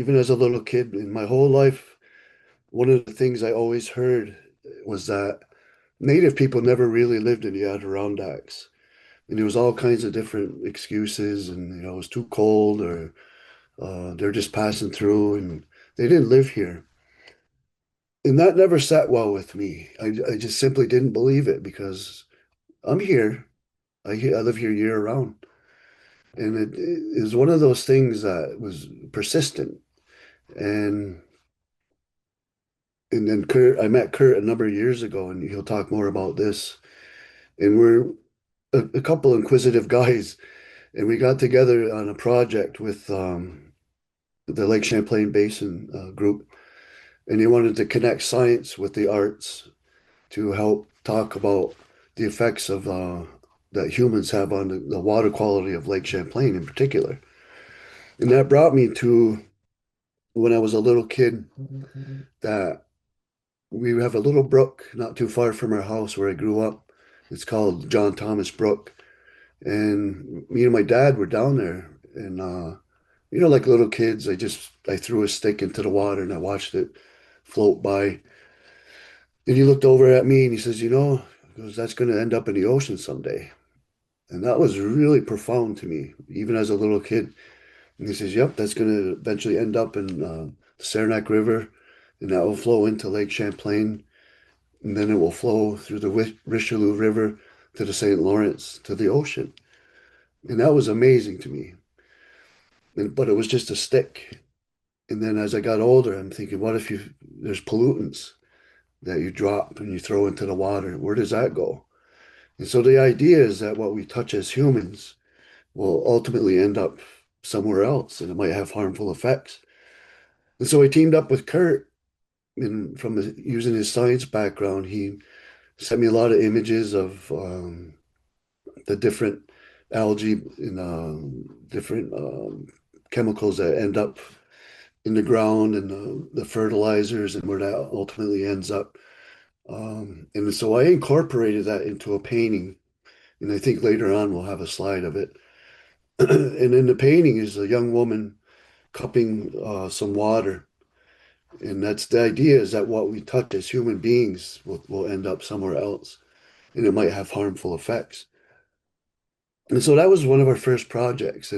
even as a little kid in my whole life, one of the things I always heard was that Native people never really lived in the Adirondacks. And there was all kinds of different excuses, and it was too cold, or they're just passing through, and they didn't live here. And that never sat well with me. I just simply didn't believe it because I'm here. I live here year round. And it was one of those things that was persistent. And and then I met Curt a number of years ago, and he'll talk more about this. And we're a couple inquisitive guys, and we got together on a project with the Lake Champlain Basin group, and he wanted to connect science with the arts to help talk about the effects of that humans have on the water quality of Lake Champlain in particular. And that brought me to when I was a little kid that we have a little brook not too far from our house where I grew up. It's called John Thomas Brook. And me and my dad were down there. And, like little kids, I threw a stick into the water and I watched it float by. And he looked over at me and he says, he goes, that's going to end up in the ocean someday. And that was really profound to me, even as a little kid. And he says, yep, that's going to eventually end up in the Saranac River, and that will flow into Lake Champlain, and then it will flow through the Richelieu River to the St. Lawrence to the ocean. And that was amazing to me. But it was just a stick. And then as I got older, I'm thinking, what if there's pollutants that you drop and you throw into the water? Where does that go? And so the idea is that what we touch as humans will ultimately end up somewhere else, and it might have harmful effects. And so I teamed up with Curt, and using his science background, he sent me a lot of images of the different algae and different chemicals that end up in the ground and the fertilizers and where that ultimately ends up. And so I incorporated that into a painting, and I think later on we'll have a slide of it. And in the painting is a young woman cupping some water. And that's the idea, is that what we touch as human beings will end up somewhere else, and it might have harmful effects. And so that was one of our first projects.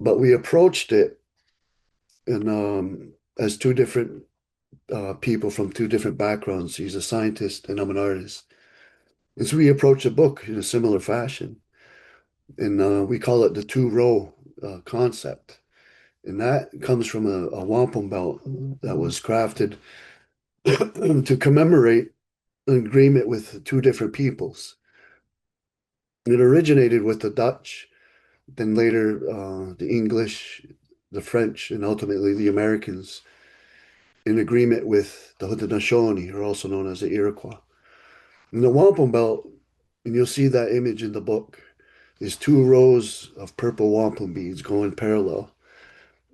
But we approached it and as two different people from two different backgrounds. He's a scientist and I'm an artist. And so we approached the book in a similar fashion. And we call it the two-row concept. And that comes from a wampum belt that was crafted to commemorate an agreement with two different peoples. It originated with the Dutch, then later the English, the French, and ultimately the Americans in agreement with the Haudenosaunee, or also known as the Iroquois. And the wampum belt, and you'll see that image in the book, is two rows of purple wampum beads going parallel.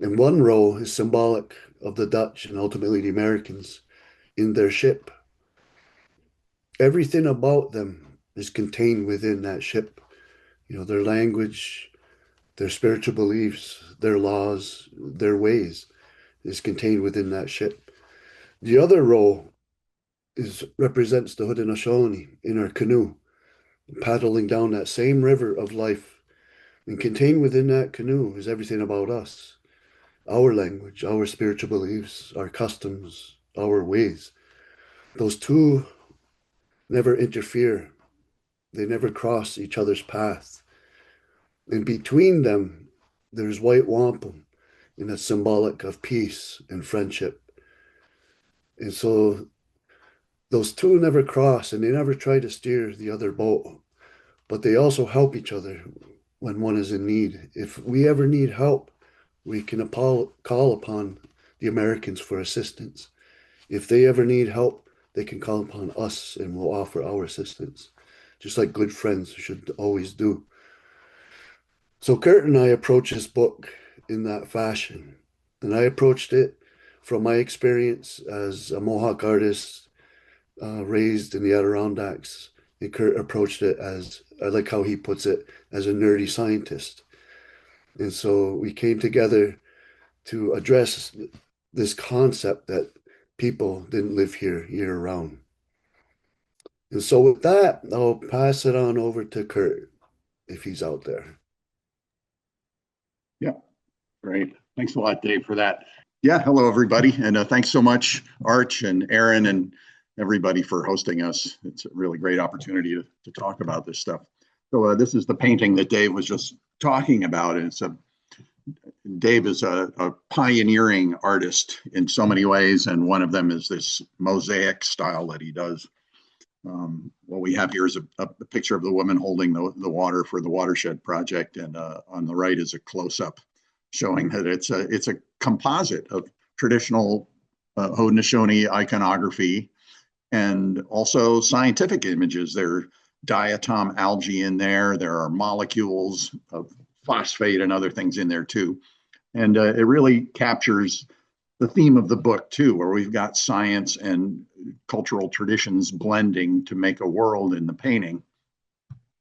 And one row is symbolic of the Dutch and ultimately the Americans in their ship. Everything about them is contained within that ship. Their language, their spiritual beliefs, their laws, their ways is contained within that ship. The other row represents the Haudenosaunee in our canoe, paddling down that same river of life. And contained within that canoe is everything about us, our language, our spiritual beliefs, our customs, our ways. Those two never interfere. They never cross each other's path. And between them, there's white wampum, and that's symbolic of peace and friendship. And so those two never cross, and they never try to steer the other boat, but they also help each other when one is in need. If we ever need help, we can call upon the Americans for assistance. If they ever need help, they can call upon us and we'll offer our assistance, just like good friends should always do. So Curt and I approached this book in that fashion, and I approached it from my experience as a Mohawk artist raised in the Adirondacks. And Curt approached it as, I like how he puts it, as a nerdy scientist. And so we came together to address this concept that people didn't live here year round. And so with that, I'll pass it on over to Curt if he's out there. Yeah, great. Thanks a lot, Dave, for that. Yeah, hello, everybody. And thanks so much, Arch and Aaron and everybody for hosting us. It's a really great opportunity to talk about this stuff. So this is the painting that Dave was just talking about. And Dave is a pioneering artist in so many ways. And one of them is this mosaic style that he does. What we have here is a picture of the woman holding the water for the watershed project. And on the right is a close-up showing that it's a composite of traditional Haudenosaunee iconography and also scientific images. There are diatom algae in there. There are molecules of phosphate and other things in there too. And it really captures the theme of the book too, where we've got science and cultural traditions blending to make a world in the painting.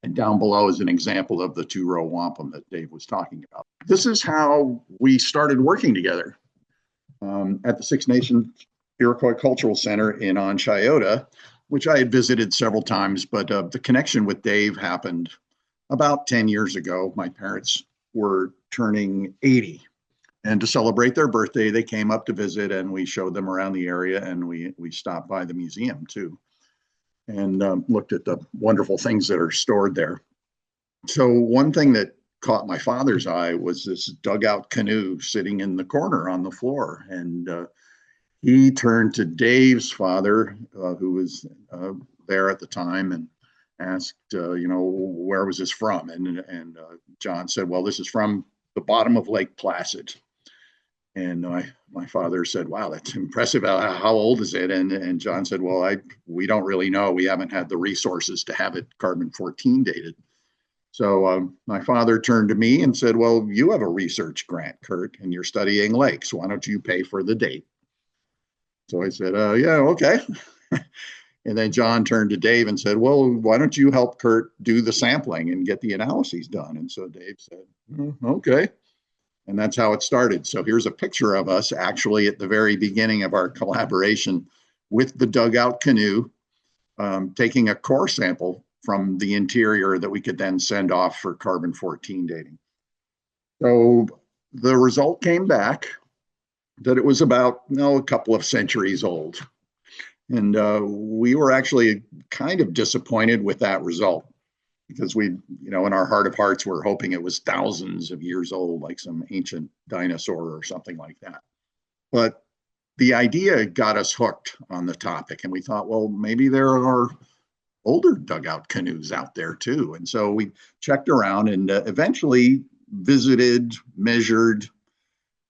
And down below is an example of the two-row wampum that Dave was talking about. This is how we started working together at the Six Nations Iroquois Cultural Center in Onchayota, which I had visited several times, but the connection with Dave happened about 10 years ago. My parents were turning 80. And to celebrate their birthday, they came up to visit and we showed them around the area and we stopped by the museum too and looked at the wonderful things that are stored there. So one thing that caught my father's eye was this dugout canoe sitting in the corner on the floor. And he turned to Dave's father, who was there at the time, and asked, where was this from? And John said, well, this is from the bottom of Lake Placid. And my father said, wow, that's impressive. How old is it? And John said, well, we don't really know. We haven't had the resources to have it carbon-14 dated. So my father turned to me and said, well, you have a research grant, Curt, and you're studying lakes. Why don't you pay for the date? So I said, yeah, okay. And then John turned to Dave and said, well, why don't you help Curt do the sampling and get the analyses done? And so Dave said, okay. And that's how it started. So here's a picture of us actually at the very beginning of our collaboration with the dugout canoe, taking a core sample from the interior that we could then send off for carbon-14 dating. So the result came back that it was about a couple of centuries old. And we were actually kind of disappointed with that result because we, in our heart of hearts, we're hoping it was thousands of years old, like some ancient dinosaur or something like that. But the idea got us hooked on the topic. And we thought, well, maybe there are older dugout canoes out there too. And so we checked around and eventually visited, measured,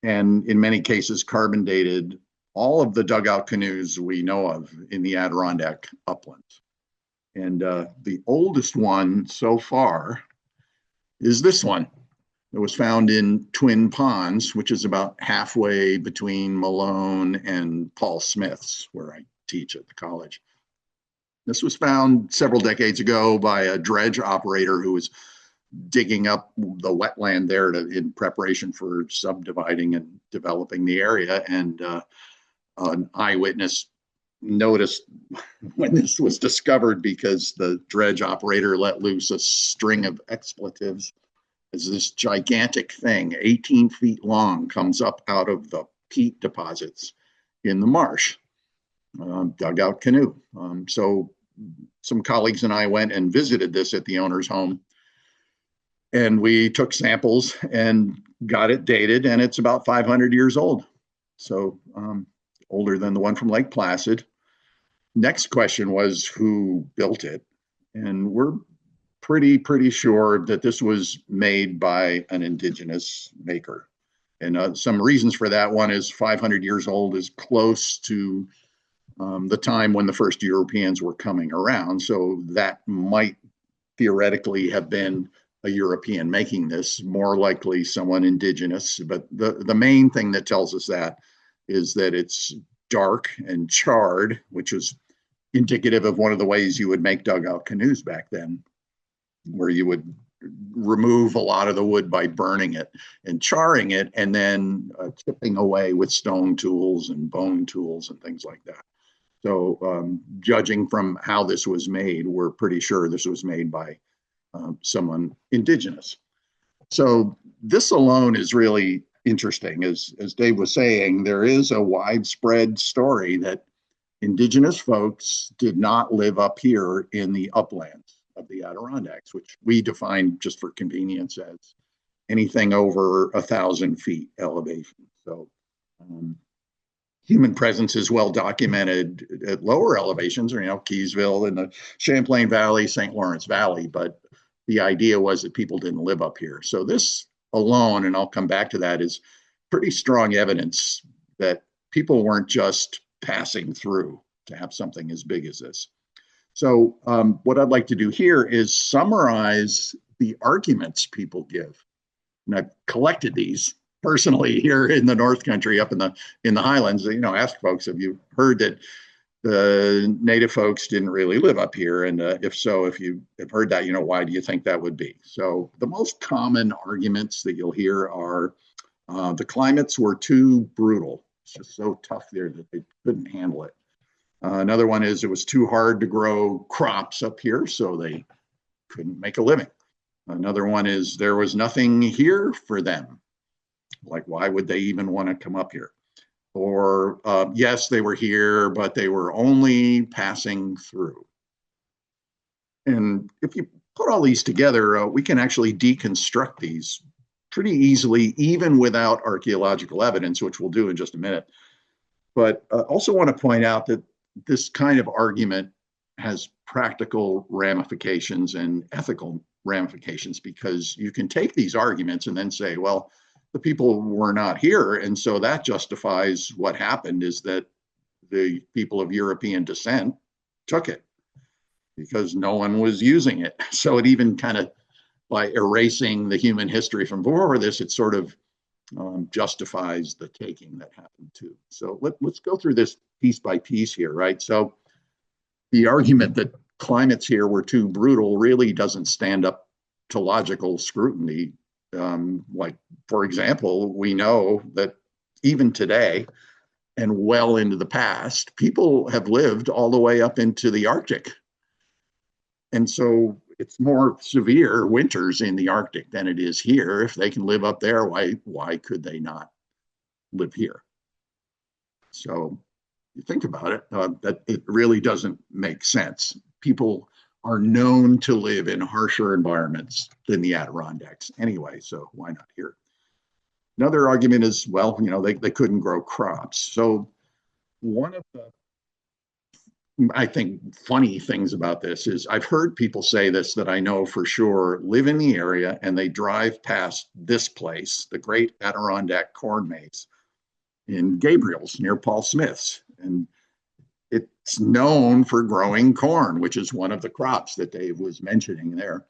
and in many cases carbon dated all of the dugout canoes we know of in the Adirondack Uplands. And the oldest one so far is this one. It was found in Twin Ponds, which is about halfway between Malone and Paul Smith's, where I teach at the college. This was found several decades ago by a dredge operator who was digging up the wetland there in preparation for subdividing and developing the area. And an eyewitness noticed when this was discovered because the dredge operator let loose a string of expletives as this gigantic thing, 18 feet long, comes up out of the peat deposits in the marsh, dugout canoe. So some colleagues and I went and visited this at the owner's home. And we took samples and got it dated, and it's about 500 years old. So older than the one from Lake Placid. Next question was who built it? And we're pretty sure that this was made by an indigenous maker. And some reasons for that. One is 500 years old is close to the time when the first Europeans were coming around. So that might theoretically have been a European making this, more likely someone indigenous. But the main thing that tells us that is that it's dark and charred, which was indicative of one of the ways you would make dugout canoes back then, where you would remove a lot of the wood by burning it and charring it, and then chipping away with stone tools and bone tools and things like that. So judging from how this was made, we're pretty sure this was made by someone indigenous. So this alone is really interesting. As Dave was saying, there is a widespread story that indigenous folks did not live up here in the uplands of the Adirondacks, which we define just for convenience as anything over 1,000 feet elevation. So human presence is well documented at lower elevations, or, Keysville in the Champlain Valley, St. Lawrence Valley, but the idea was that people didn't live up here. So this alone, and I'll come back to that, is pretty strong evidence that people weren't just passing through to have something as big as this. So what I'd like to do here is summarize the arguments people give. And I've collected these personally here in the North Country, up in the Highlands. Ask folks, have you heard that the Native folks didn't really live up here? And if so, if you have heard that, why do you think that would be? So the most common arguments that you'll hear are the climates were too brutal. It's just so tough there that they couldn't handle it. Another one is it was too hard to grow crops up here, so they couldn't make a living. Another one is there was nothing here for them. Like, why would they even want to come up here? Or, yes, they were here, but they were only passing through. And if you put all these together, we can actually deconstruct these pretty easily, even without archaeological evidence, which we'll do in just a minute. But also want to point out that this kind of argument has practical ramifications and ethical ramifications, because you can take these arguments and then say, well, the people were not here, and so that justifies what happened, is that the people of European descent took it because no one was using it. So it even kind of, by erasing the human history from before this, it sort of justifies the taking that happened too. So let's go through this piece by piece here, right? So the argument that climates here were too brutal really doesn't stand up to logical scrutiny. Like, for example, we know that even today and well into the past, people have lived all the way up into the Arctic. And so it's more severe winters in the Arctic than it is here. If they can live up there, why could they not live here? So you think about it, that it really doesn't make sense. People are known to live in harsher environments than the Adirondacks anyway, so why not here? Another argument is, well, they couldn't grow crops. So one of the, I think, funny things about this is I've heard people say this that I know for sure live in the area, and they drive past this place, the Great Adirondack Corn Maze in Gabriel's near Paul Smith's. And it's known for growing corn, which is one of the crops that Dave was mentioning there.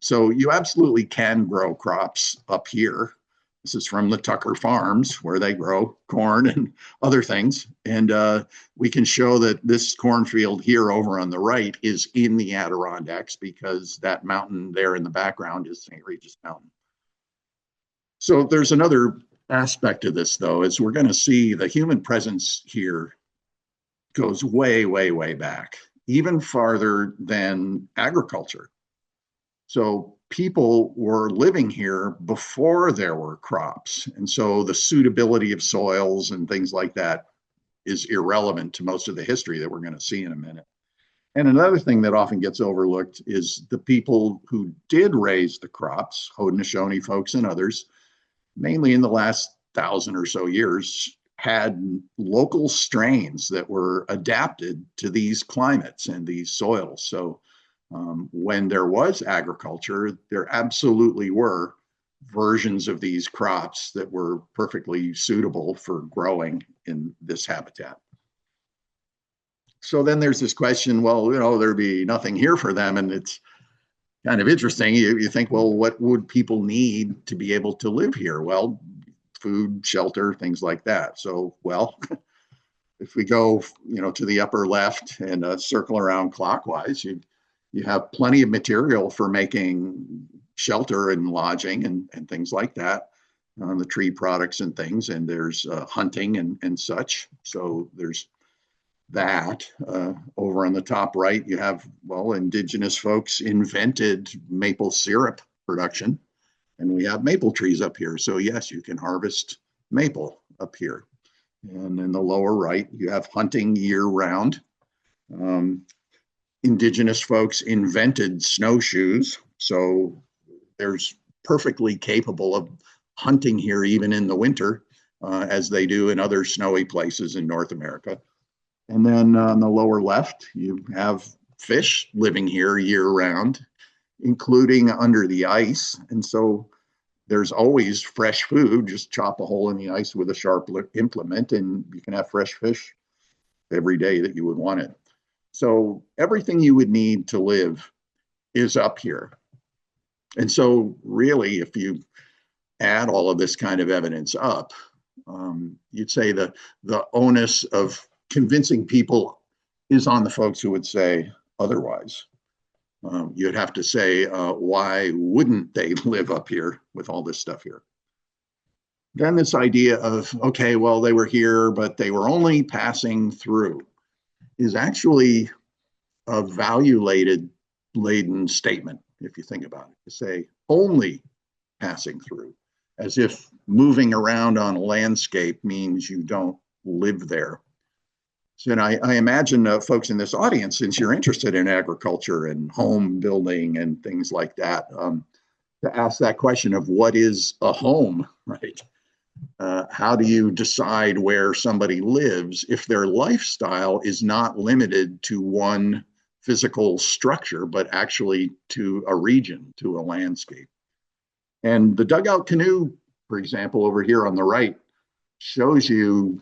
So you absolutely can grow crops up here. This is from the Tucker Farms, where they grow corn and other things. And we can show that this cornfield here over on the right is in the Adirondacks, because that mountain there in the background is St. Regis Mountain. So there's another aspect of this, though, is we're going to see the human presence here goes way, way, way back, even farther than agriculture. So people were living here before there were crops. And so the suitability of soils and things like that is irrelevant to most of the history that we're going to see in a minute. And another thing that often gets overlooked is the people who did raise the crops, Haudenosaunee folks and others, mainly in the last 1,000 or so years, had local strains that were adapted to these climates and these soils. So when there was agriculture, there absolutely were versions of these crops that were perfectly suitable for growing in this habitat. So then there's this question, well, there'd be nothing here for them. And it's kind of interesting. You think, well, what would people need to be able to live here? Well, food, shelter, things like that. So, well, if we go, to the upper left and circle around clockwise, you have plenty of material for making shelter and lodging and things like that, the tree products and things, and there's hunting and such. So there's that. Over on the top right, you have, well, indigenous folks invented maple syrup production, and we have maple trees up here. So yes, you can harvest maple up here. And in the lower right, you have hunting year round. Indigenous folks invented snowshoes. So there's perfectly capable of hunting here even in the winter, as they do in other snowy places in North America. And then on the lower left, you have fish living here year round, including under the ice. And so there's always fresh food. Just chop a hole in the ice with a sharp implement and you can have fresh fish every day that you would want it. So everything you would need to live is up here. And so really, if you add all of this kind of evidence up, you'd say the onus of convincing people is on the folks who would say otherwise. You'd have to say, why wouldn't they live up here with all this stuff here? Then this idea of, okay, well, they were here, but they were only passing through is actually a value-laden statement, if you think about it. To say only passing through, as if moving around on a landscape means you don't live there. So, and I imagine folks in this audience, since you're interested in agriculture and home building and things like that, to ask that question of what is a home, right? How do you decide where somebody lives if their lifestyle is not limited to one physical structure, but actually to a region, to a landscape? And the dugout canoe, for example, over here on the right, shows you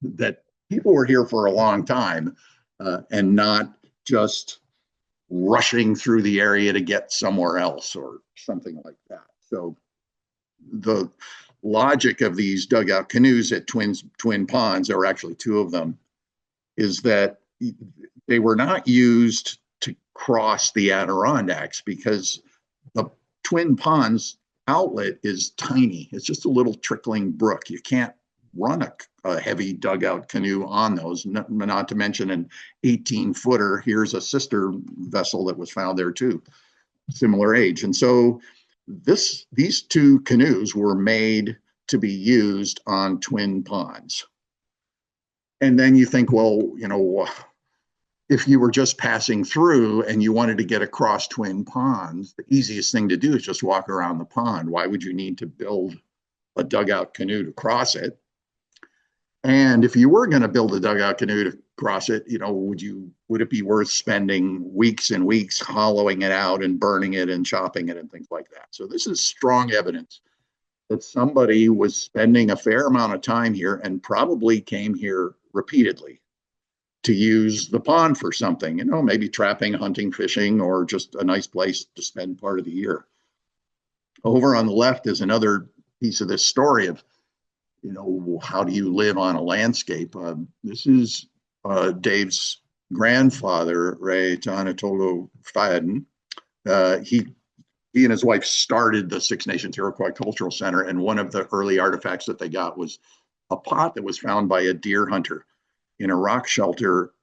that people were here for a long time and not just rushing through the area to get somewhere else or something like that. So the logic of these dugout canoes at Twin Ponds, there were actually two of them, is that they were not used to cross the Adirondacks because the Twin Ponds outlet is tiny. It's just a little trickling brook. You can't run a heavy dugout canoe on those, not to mention an 18-footer. Here's a sister vessel that was found there too, similar age. And so these two canoes were made to be used on Twin Ponds. And then you think, well, you know, if you were just passing through and you wanted to get across Twin Ponds, the easiest thing to do is just walk around the pond. Why would you need to build a dugout canoe to cross it? And if you were going to build a dugout canoe to cross it, you know, would it be worth spending weeks and weeks hollowing it out and burning it and chopping it and things like that? So this is strong evidence that somebody was spending a fair amount of time here and probably came here repeatedly to use the pond for something, you know, maybe trapping, hunting, fishing, or just a nice place to spend part of the year. Over on the left is another piece of this story of, you know, how do you live on a landscape? This is Dave's grandfather, Ray Kanietakeron Fadden. He and his wife started the Six Nations Iroquois Cultural Center, and one of the early artifacts that they got was a pot that was found by a deer hunter in a rock shelter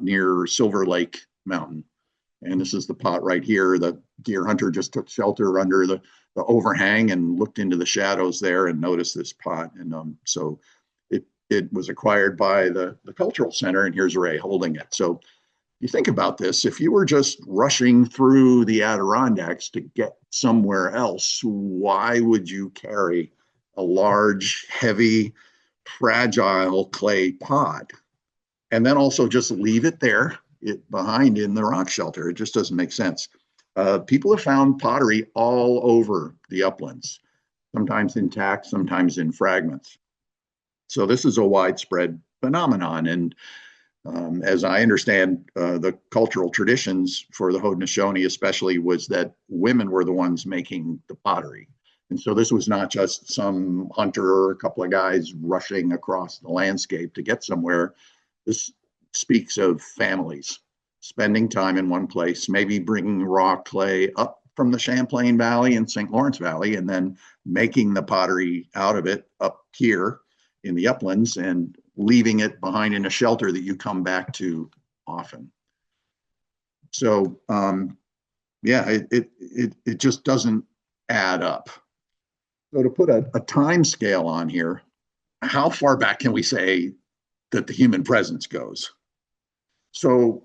near Silver Lake Mountain. And this is the pot right here. The deer hunter just took shelter under the overhang and looked into the shadows there and noticed this pot. And so it was acquired by the cultural center, and here's Ray holding it. So you think about this, if you were just rushing through the Adirondacks to get somewhere else, why would you carry a large, heavy, fragile clay pot and then also just leave it there behind in the rock shelter? It just doesn't make sense. People have found pottery all over the uplands, sometimes intact, sometimes in fragments. So this is a widespread phenomenon. And as I understand, the cultural traditions for the Haudenosaunee especially was that women were the ones making the pottery. And so this was not just some hunter or a couple of guys rushing across the landscape to get somewhere. This speaks of families spending time in one place, maybe bringing raw clay up from the Champlain Valley and St. Lawrence Valley, and then making the pottery out of it up here in the uplands and leaving it behind in a shelter that you come back to often. So yeah, it just doesn't add up. So to put a time scale on here, how far back can we say that the human presence goes? So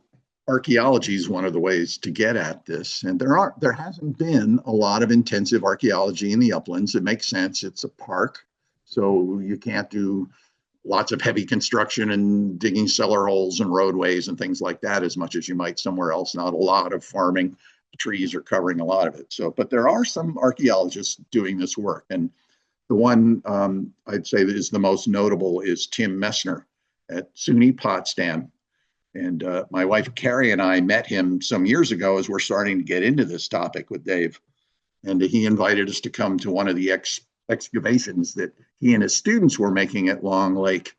archaeology is one of the ways to get at this, and there hasn't been a lot of intensive archaeology in the uplands. It makes sense. It's a park, so you can't do lots of heavy construction and digging cellar holes and roadways and things like that as much as you might somewhere else. Not a lot of farming. Trees are covering a lot of it. So, but there are some archaeologists doing this work, and the one I'd say that is the most notable is Tim Messner at SUNY Potsdam. And my wife Carrie and I met him some years ago as we're starting to get into this topic with Dave. And he invited us to come to one of the excavations that he and his students were making at Long Lake.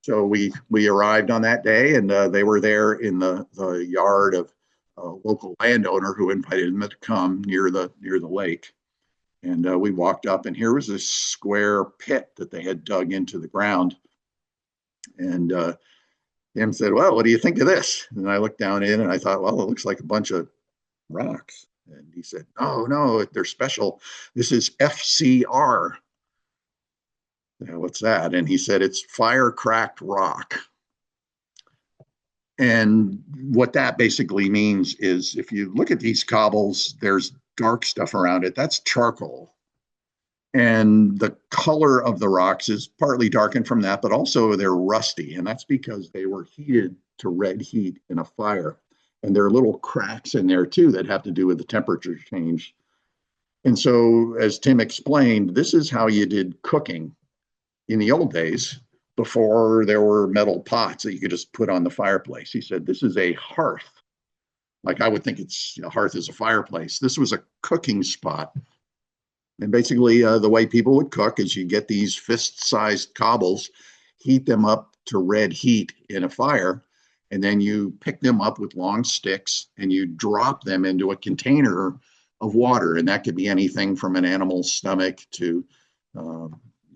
So we arrived on that day, and they were there in the yard of a local landowner who invited them to come near the lake. And we walked up, and here was this square pit that they had dug into the ground. And Tim said, "Well, what do you think of this?" And I looked down in, and I thought, well, it looks like a bunch of rocks. And he said, no, they're special. This is FCR. What's that? And he said, it's fire cracked rock. And what that basically means is if you look at these cobbles, there's dark stuff around it. That's charcoal. And the color of the rocks is partly darkened from that, but also they're rusty. And that's because they were heated to red heat in a fire. And there are little cracks in there too that have to do with the temperature change. And so, as Tim explained, this is how you did cooking in the old days before there were metal pots that you could just put on the fireplace. He said, this is a hearth. Like I would think a hearth is a fireplace. This was a cooking spot. And basically the way people would cook is you get these fist-sized cobbles, heat them up to red heat in a fire, and then you pick them up with long sticks and you drop them into a container of water. And that could be anything from an animal's stomach to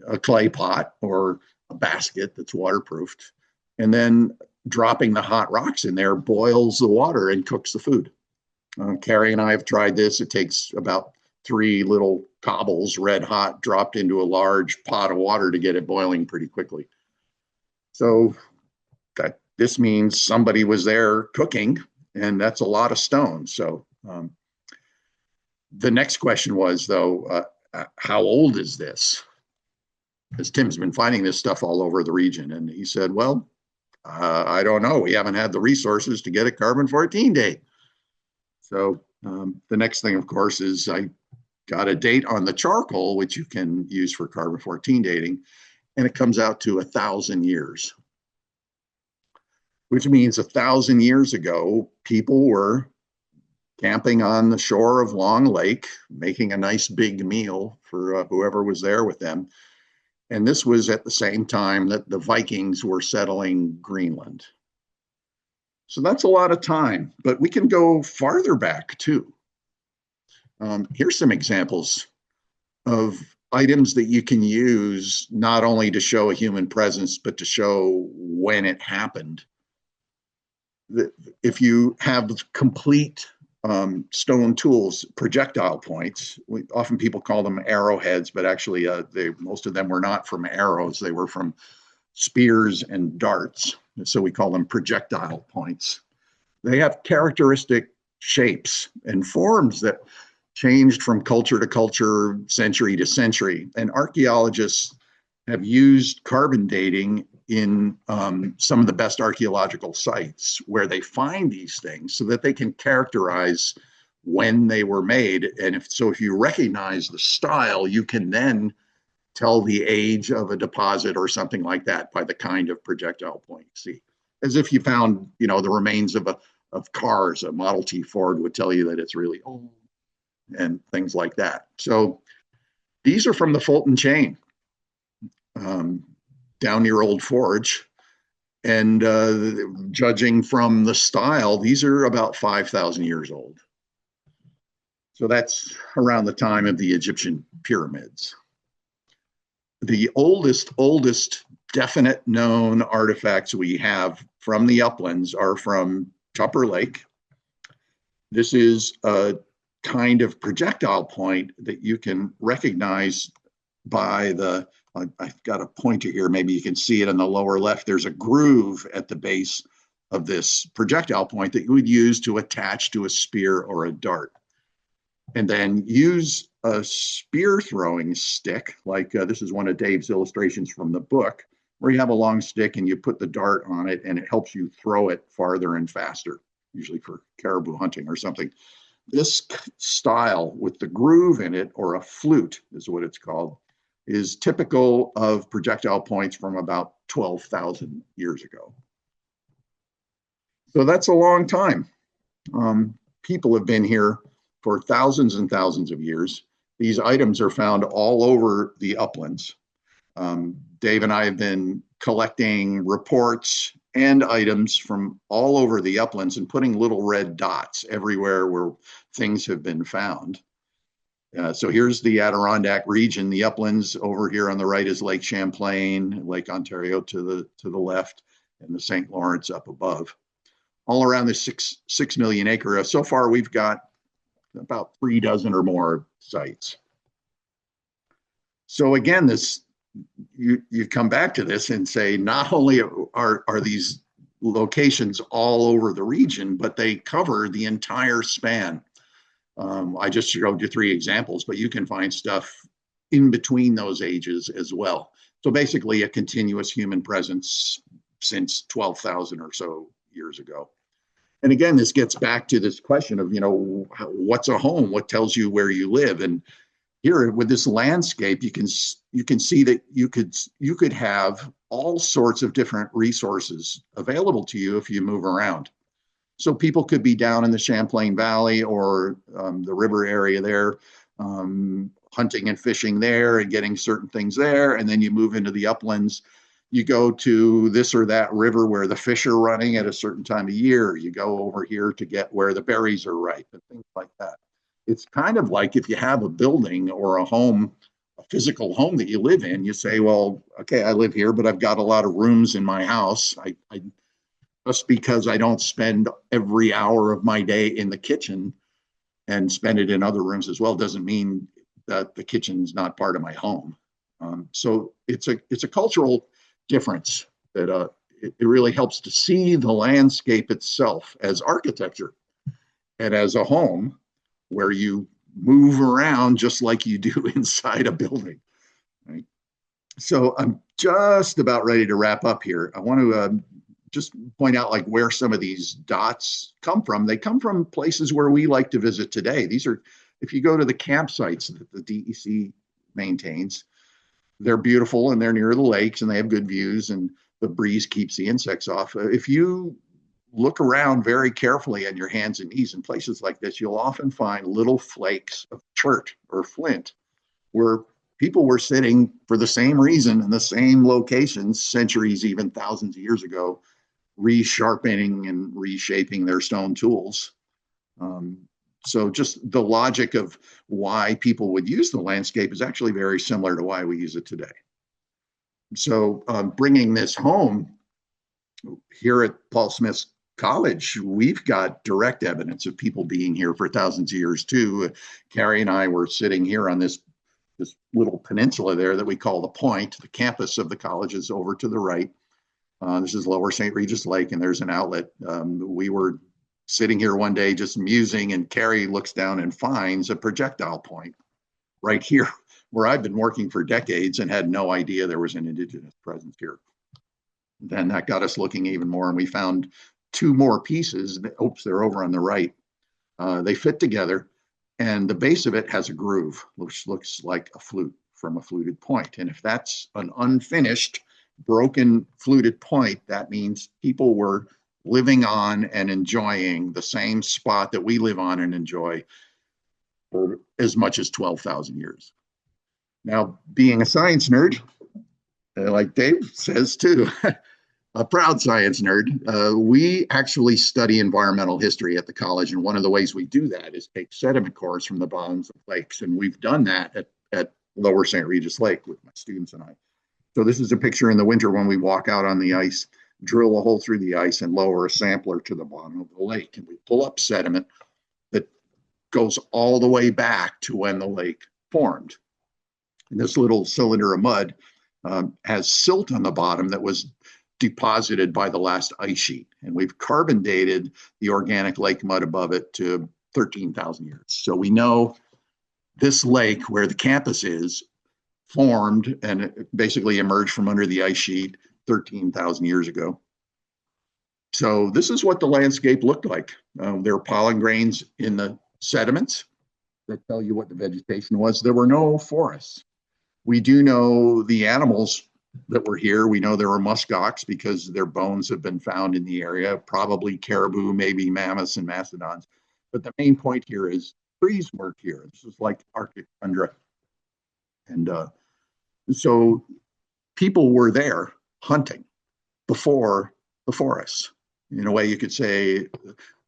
a clay pot or a basket that's waterproofed. And then dropping the hot rocks in there boils the water and cooks the food. Carrie and I have tried this. It takes about 3 little cobbles, red hot, dropped into a large pot of water to get it boiling pretty quickly. So this means somebody was there cooking, and that's a lot of stone. So the next question was, though, how old is this? Because Tim's been finding this stuff all over the region. And he said, well, I don't know. We haven't had the resources to get a carbon-14 date. So the next thing, of course, is I got a date on the charcoal, which you can use for carbon-14 dating, and it comes out to 1,000 years. Which means 1,000 years ago, people were camping on the shore of Long Lake, making a nice big meal for whoever was there with them. And this was at the same time that the Vikings were settling Greenland. So that's a lot of time, but we can go farther back too. Here's some examples of items that you can use not only to show a human presence, but to show when it happened. If you have complete stone tools, projectile points, often people call them arrowheads, but actually most of them were not from arrows. They were from spears and darts. So we call them projectile points. They have characteristic shapes and forms that changed from culture to culture, century to century. And archaeologists have used carbon dating in some of the best archaeological sites where they find these things so that they can characterize when they were made. And if you recognize the style, you can then tell the age of a deposit or something like that by the kind of projectile point you see. As if you found, the remains of cars, a Model T Ford would tell you that it's really old and things like that. So these are from the Fulton Chain. Down near Old Forge, and judging from the style, these are about 5,000 years old. So that's around the time of the Egyptian pyramids. The oldest definite known artifacts we have from the uplands are from Tupper Lake. This is a kind of projectile point that you can recognize by the, I've got a pointer here, maybe you can see it on the lower left. There's a groove at the base of this projectile point that you would use to attach to a spear or a dart. And then use a spear throwing stick, like this is one of Dave's illustrations from the book, where you have a long stick and you put the dart on it and it helps you throw it farther and faster, usually for caribou hunting or something. This style with the groove in it, or a flute is what it's called, is typical of projectile points from about 12,000 years ago. So that's a long time. People have been here for thousands and thousands of years. These items are found all over the uplands. Dave and I have been collecting reports and items from all over the uplands and putting little red dots everywhere where things have been found. So here's the Adirondack region, the uplands. Over here on the right is Lake Champlain, Lake Ontario to the left, and the St. Lawrence up above. All around this 6 million acre. So far, we've got about 3 dozen or more sites. So again, this you come back to this and say, not only are these locations all over the region, but they cover the entire span. I just showed you 3 examples, but you can find stuff in between those ages as well. So basically a continuous human presence since 12,000 or so years ago. And again, this gets back to this question of, what's a home? What tells you where you live? And here with this landscape, you can see that you could have all sorts of different resources available to you if you move around. So people could be down in the Champlain Valley or the river area there, hunting and fishing there and getting certain things there. And then you move into the uplands. You go to this or that river where the fish are running at a certain time of year. You go over here to get where the berries are ripe and things like that. It's kind of like if you have a building or a home, a physical home that you live in, you say, well, okay, I live here, but I've got a lot of rooms in my house. I just because I don't spend every hour of my day in the kitchen and spend it in other rooms as well, doesn't mean that the kitchen's not part of my home. So it's a cultural difference that it really helps to see the landscape itself as architecture and as a home where you move around just like you do inside a building. Right? So I'm just about ready to wrap up here. I want to just point out like where some of these dots come from. They come from places where we like to visit today. These are, if you go to the campsites that the DEC maintains, they're beautiful and they're near the lakes and they have good views and the breeze keeps the insects off. If you look around very carefully on your hands and knees in places like this, you'll often find little flakes of chert or flint where people were sitting for the same reason in the same locations centuries, even thousands of years ago, resharpening and reshaping their stone tools. So just the logic of why people would use the landscape is actually very similar to why we use it today. So bringing this home here at Paul Smith's College, we've got direct evidence of people being here for thousands of years too. Carrie and I were sitting here on this little peninsula there that we call the Point. The campus of the college is over to the right. This is Lower St. Regis Lake, and there's an outlet. We were sitting here one day just musing, and Carrie looks down and finds a projectile point right here where I've been working for decades and had no idea there was an Indigenous presence here. Then that got us looking even more, and we found 2 more pieces. Oops, they're over on the right. They fit together, and the base of it has a groove, which looks like a flute from a fluted point. And if that's an unfinished, broken fluted point, that means people were living on and enjoying the same spot that we live on and enjoy for as much as 12,000 years. Now, being a science nerd, like Dave says too, A proud science nerd. We actually study environmental history at the college, and one of the ways we do that is take sediment cores from the bottoms of lakes, and we've done that at Lower St. Regis Lake with my students and I. So this is a picture in the winter when we walk out on the ice, drill a hole through the ice, and lower a sampler to the bottom of the lake, and we pull up sediment that goes all the way back to when the lake formed. And this little cylinder of mud has silt on the bottom that was deposited by the last ice sheet. And we've carbon dated the organic lake mud above it to 13,000 years. So we know this lake where the campus is formed and basically emerged from under the ice sheet 13,000 years ago. So this is what the landscape looked like. There are pollen grains in the sediments that tell you what the vegetation was. There were no forests. We do know the animals that were here. We know there were muskox because their bones have been found in the area, probably caribou, maybe mammoths and mastodons. But the main point here is trees weren't here. This is like Arctic tundra. And so people were there hunting before the forests. In a way, you could say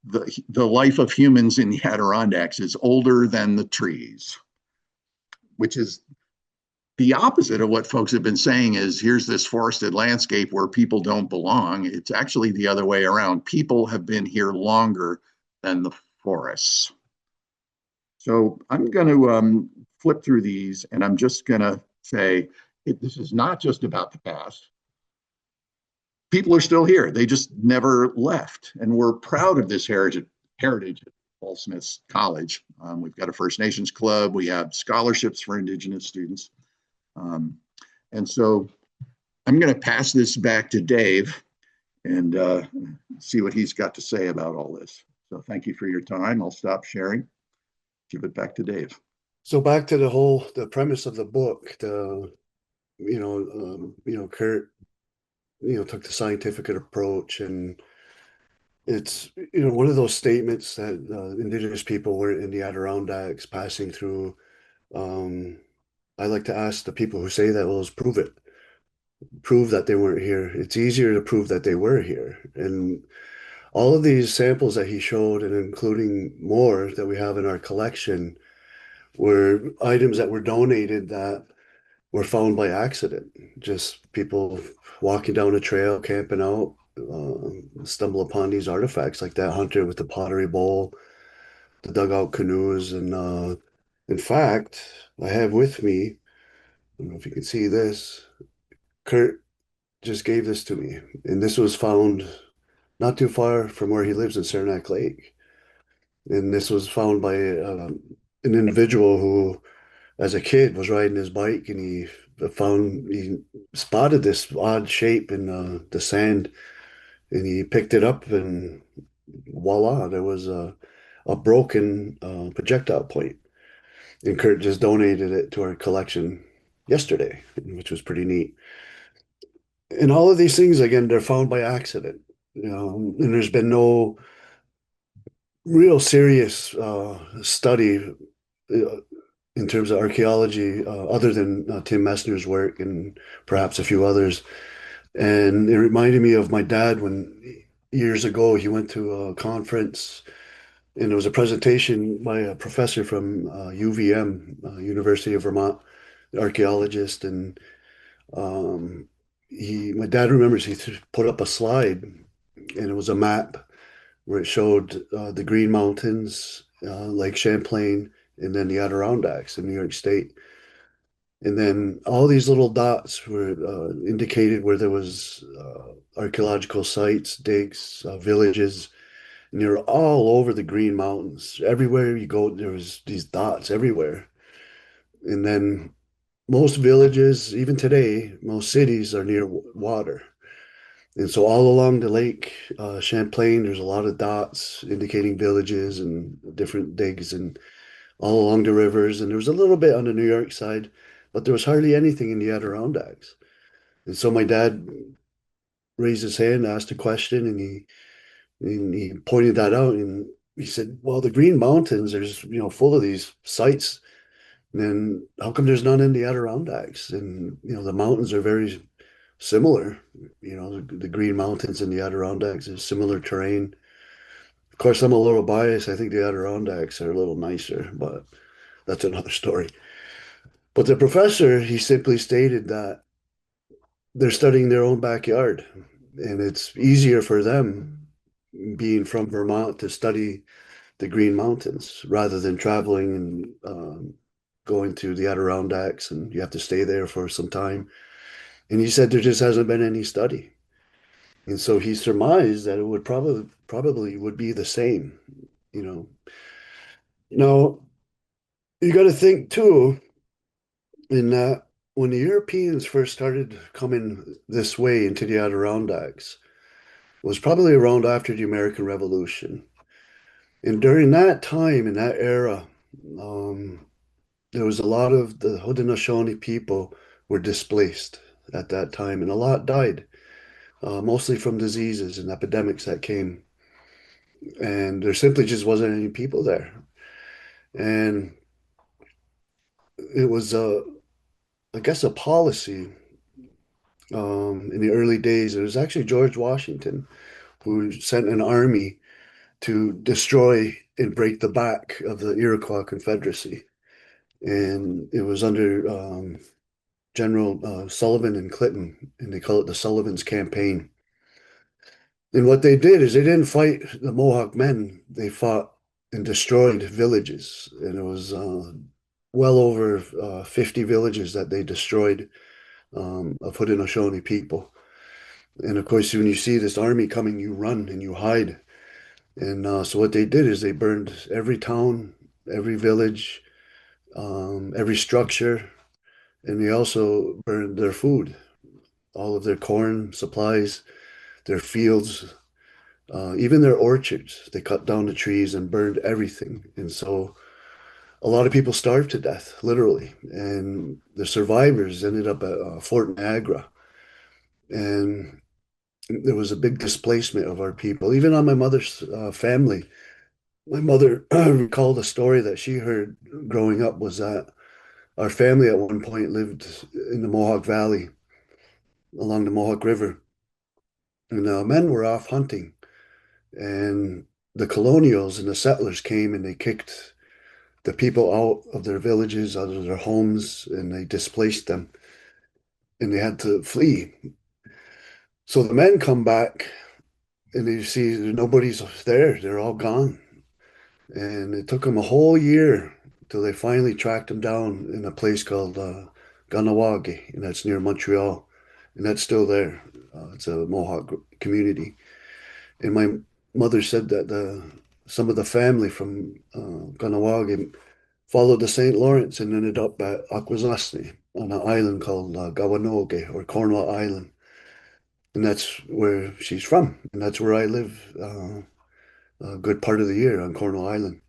the life of humans in the Adirondacks is older than the trees, which is the opposite of what folks have been saying is here's this forested landscape where people don't belong. It's actually the other way around. People have been here longer than the forests. So I'm going to flip through these and I'm just going to say this is not just about the past. People are still here. They just never left. And we're proud of this heritage at Paul Smith's College. We've got a First Nations club. We have scholarships for Indigenous students. And so I'm going to pass this back to Dave and see what he's got to say about all this. So thank you for your time. I'll stop sharing. Give it back to Dave. So back to the premise of the book, Curt, took the scientific approach, and it's, one of those statements that Indigenous people were in the Adirondacks passing through. I like to ask the people who say that, well, let's prove it. Prove that they weren't here. It's easier to prove that they were here. And all of these samples that he showed, and including more that we have in our collection, were items that were donated that were found by accident. Just people walking down a trail, camping out, stumble upon these artifacts like that hunter with the pottery bowl, the dugout canoes. And in fact, I have with me, I don't know if you can see this, Curt just gave this to me. And this was found not too far from where he lives in Saranac Lake. And this was found by an individual who, as a kid, was riding his bike and he spotted this odd shape in the sand, and he picked it up, and voila, there was a broken projectile point. And Curt just donated it to our collection yesterday, which was pretty neat. And all of these things, again, they're found by accident, and there's been no real serious study in terms of archaeology, other than Tim Messner's work and perhaps a few others. And it reminded me of my dad when years ago he went to a conference and there was a presentation by a professor from UVM, University of Vermont, archaeologist. And my dad remembers he put up a slide and it was a map where it showed the Green Mountains, Lake Champlain, and then the Adirondacks in New York State. And then all these little dots were indicated where there was archaeological sites, digs, villages, and they were all over the Green Mountains. Everywhere you go, there was these dots everywhere. And then most villages, even today, most cities are near water. And so all along the lake, Champlain, there's a lot of dots indicating villages and different digs, and all along the rivers. And there was a little bit on the New York side, but there was hardly anything in the Adirondacks. And so my dad raised his hand, asked a question, and he pointed that out. And he said, well, the Green Mountains, there's, full of these sites. And then how come there's none in the Adirondacks? And, the mountains are very similar. You know, the Green Mountains and the Adirondacks is similar terrain. Of course, I'm a little biased. I think the Adirondacks are a little nicer, but that's another story. But the professor, he simply stated that they're studying their own backyard, and it's easier for them being from Vermont to study the Green Mountains rather than traveling and going to the Adirondacks, and you have to stay there for some time. And he said there just hasn't been any study. And so he surmised that it would probably would be the same, you know. Now, you got to think too, in that when the Europeans first started coming this way into the Adirondacks, was probably around after the American Revolution. And during that time, in that era, um, there was a lot of the Haudenosaunee people were displaced at that time, and a lot died, mostly from diseases and epidemics that came. And there simply just wasn't any people there. And it was, I guess, a policy in the early days. It was actually George Washington who sent an army to destroy and break the back of the Iroquois Confederacy. And it was under General Sullivan and Clinton, and they call it the Sullivan's Campaign. And what they did is they didn't fight the Mohawk men, they fought and destroyed villages. And it was well over 50 villages that they destroyed of Haudenosaunee people. And of course, when you see this army coming, you run and you hide. And so what they did is they burned every town, every village, every structure, and they also burned their food, all of their corn supplies, their fields, even their orchards. They cut down the trees and burned everything. And so a lot of people starved to death, literally. And the survivors ended up at Fort Niagara. And there was a big displacement of our people, even on my mother's family. My mother recalled a story that she heard growing up was that our family at one point lived in the Mohawk Valley along the Mohawk River. And men were off hunting, and the colonials and the settlers came and they kicked the people out of their villages, out of their homes, and they displaced them, and they had to flee. So the men come back and they see nobody's there, they're all gone. And it took them a whole year till they finally tracked them down in a place called Ganawagi, and that's near Montreal, and that's still there. It's a Mohawk community. And my mother said that some of the family from Ganawagi followed the St. Lawrence and ended up at Akwesasne on an island called Gawanoge or Cornwall Island. And that's where she's from. And that's where I live a good part of the year on Cornwall Island.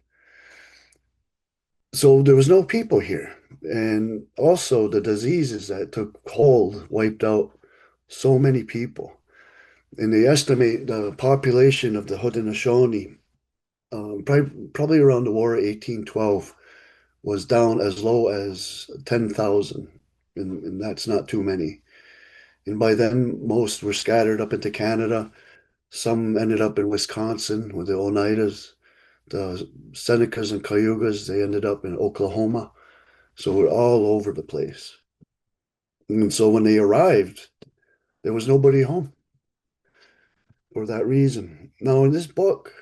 So there was no people here. And also the diseases that took hold wiped out so many people. And they estimate the population of the Haudenosaunee, probably around the War of 1812, was down as low as 10,000. And that's not too many. And by then, most were scattered up into Canada. Some ended up in Wisconsin with the Oneidas. The Senecas and Cayugas, they ended up in Oklahoma. So we're all over the place. And so when they arrived, there was nobody home for that reason. Now, in this book,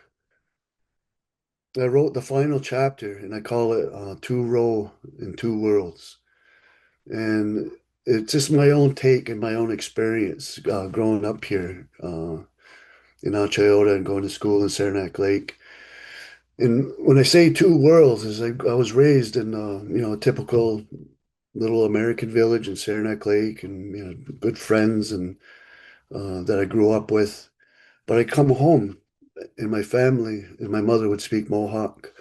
I wrote the final chapter and I call it Two Row in Two Worlds. And it's just my own take and my own experience growing up here in Alchayota and going to school in Saranac Lake. And when I say two worlds, is I was raised in a typical little American village in Saranac Lake, and good friends and that I grew up with. But I come home, and my family and my mother would speak Mohawk,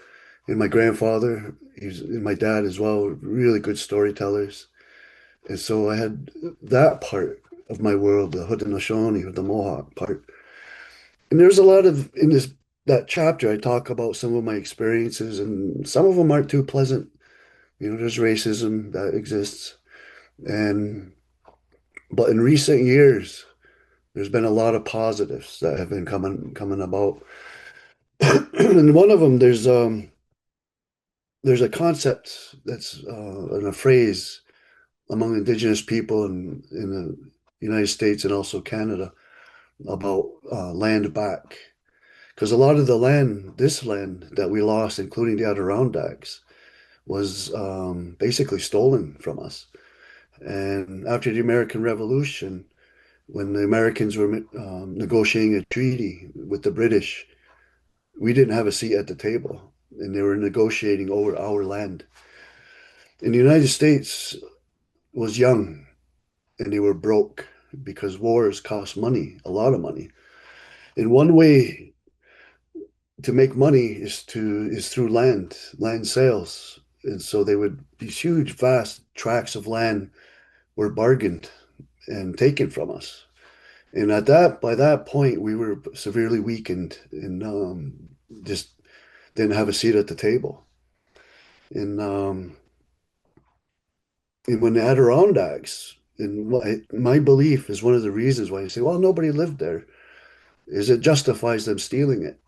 and my grandfather, and my dad as well, were really good storytellers. And so I had that part of my world, the Haudenosaunee or the Mohawk part. And there's a lot of in this that chapter I talk about some of my experiences, and some of them aren't too pleasant. There's racism that exists, and But in recent years, there's been a lot of positives that have been coming about. And one of them, there's a concept that's and a phrase among Indigenous people in the United States and also Canada about land back. Because a lot of the land, this land that we lost, including the Adirondacks, was basically stolen from us. And after the American Revolution, when the Americans were negotiating a treaty with the British, we didn't have a seat at the table, and they were negotiating over our land. And the United States was young, and they were broke because wars cost money, a lot of money. And one way to make money is through land sales. And so they would these huge, vast tracts of land were bargained and taken from us. And by that point, we were severely weakened and just didn't have a seat at the table. And and when the Adirondacks, and my belief is one of the reasons why you say, well, nobody lived there, is it justifies them stealing it.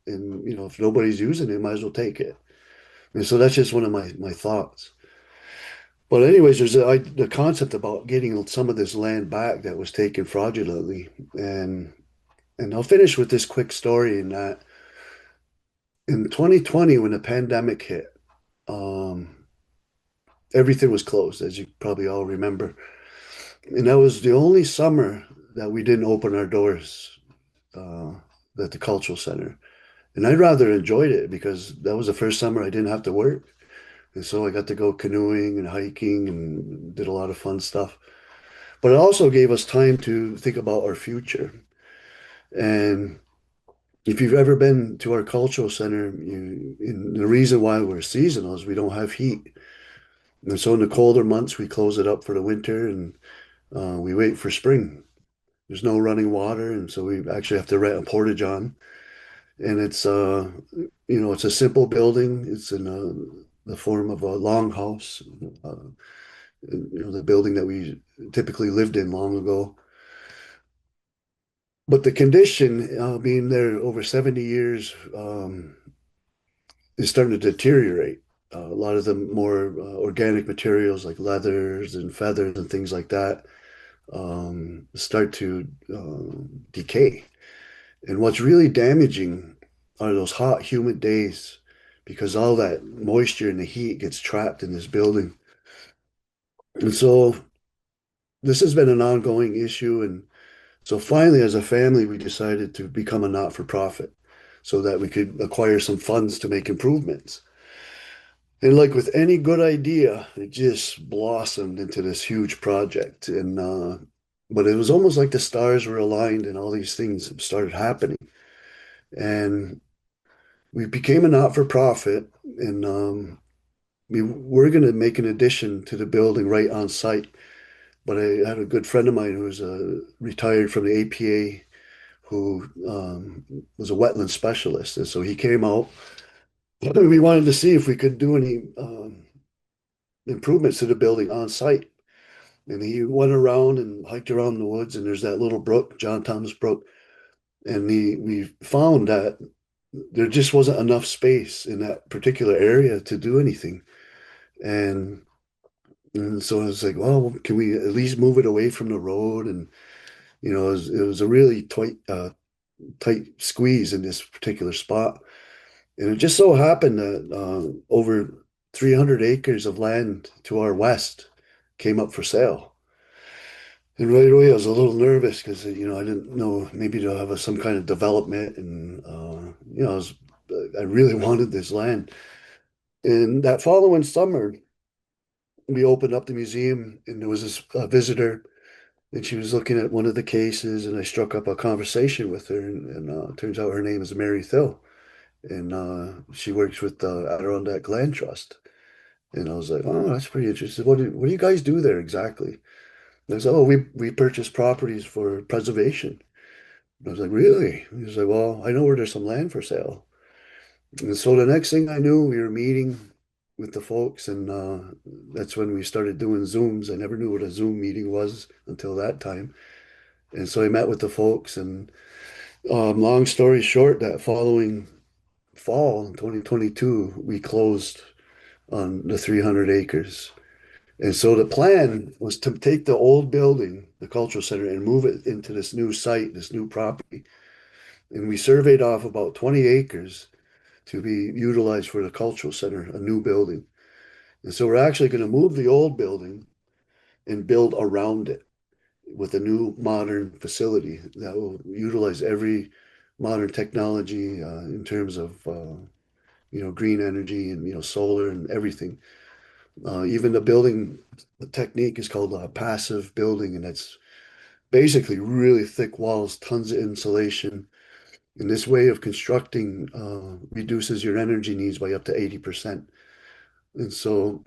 And if nobody's using it, might as well take it. And so that's just one of my thoughts. But anyways, there's the concept about getting some of this land back that was taken fraudulently, and I'll finish with this quick story in that in 2020 when the pandemic hit, um, everything was closed, as you probably all remember, and that was the only summer that we didn't open our doors uh, at the cultural center, and I rather enjoyed it because that was the first summer I didn't have to work. And so I got to go canoeing and hiking and did a lot of fun stuff. But it also gave us time to think about our future. And if you've ever been to our cultural center, and the reason why we're seasonal is we don't have heat. And so in the colder months, we close it up for the winter and we wait for spring. There's no running water. And so we actually have to rent a portage on. And it's a simple building. It's in the form of a longhouse. Uh, the building that we typically lived in long ago. But the condition, being there over 70 years, is starting to deteriorate. A lot of the more organic materials like leathers and feathers and things like that start to decay. And what's really damaging are those hot, humid days because all that moisture and the heat gets trapped in this building. And so this has been an ongoing issue. And so finally, as a family, we decided to become a not-for-profit so that we could acquire some funds to make improvements. And like with any good idea, it just blossomed into this huge project. And but it was almost like the stars were aligned and all these things started happening. And we became a not-for-profit, and we were going to make an addition to the building right on site. But I had a good friend of mine who was retired from the APA who was a wetland specialist. And so he came out. We wanted to see if we could do any improvements to the building on site. And he went around and hiked around the woods, and there's that little brook, John Thomas Brook. And we found that there just wasn't enough space in that particular area to do anything. And, and so I was like, well, can we at least move it away from the road? And, it was a really tight squeeze in this particular spot. And it just so happened that over 300 acres of land to our west came up for sale. And right away, I was a little nervous because, I didn't know maybe to have some kind of development. And, I really wanted this land. And that following summer, we opened up the museum and there was this visitor and she was looking at one of the cases and I struck up a conversation with her. And turns out her name is Mary Thill. And she works with the Adirondack Land Trust. And I was like, oh, that's pretty interesting. What do you guys do there exactly? And I said, oh, we purchase properties for preservation. And I was like, really? He was like, well, I know where there's some land for sale. And so the next thing I knew, we were meeting. with the folks, and that's when we started doing Zooms. I never knew what a Zoom meeting was until that time. And so I met with the folks, and long story short, that following fall in 2022, we closed on the 300 acres. And so the plan was to take the old building, the cultural center, and move it into this new site, this new property. And we surveyed off about 20 acres to be utilized for the cultural center, a new building. And so we're actually going to move the old building and build around it with a new modern facility that will utilize every modern technology in terms of green energy and solar and everything. Even the building the technique is called passive building, and it's basically really thick walls, tons of insulation. And this way of constructing reduces your energy needs by up to 80%. And so,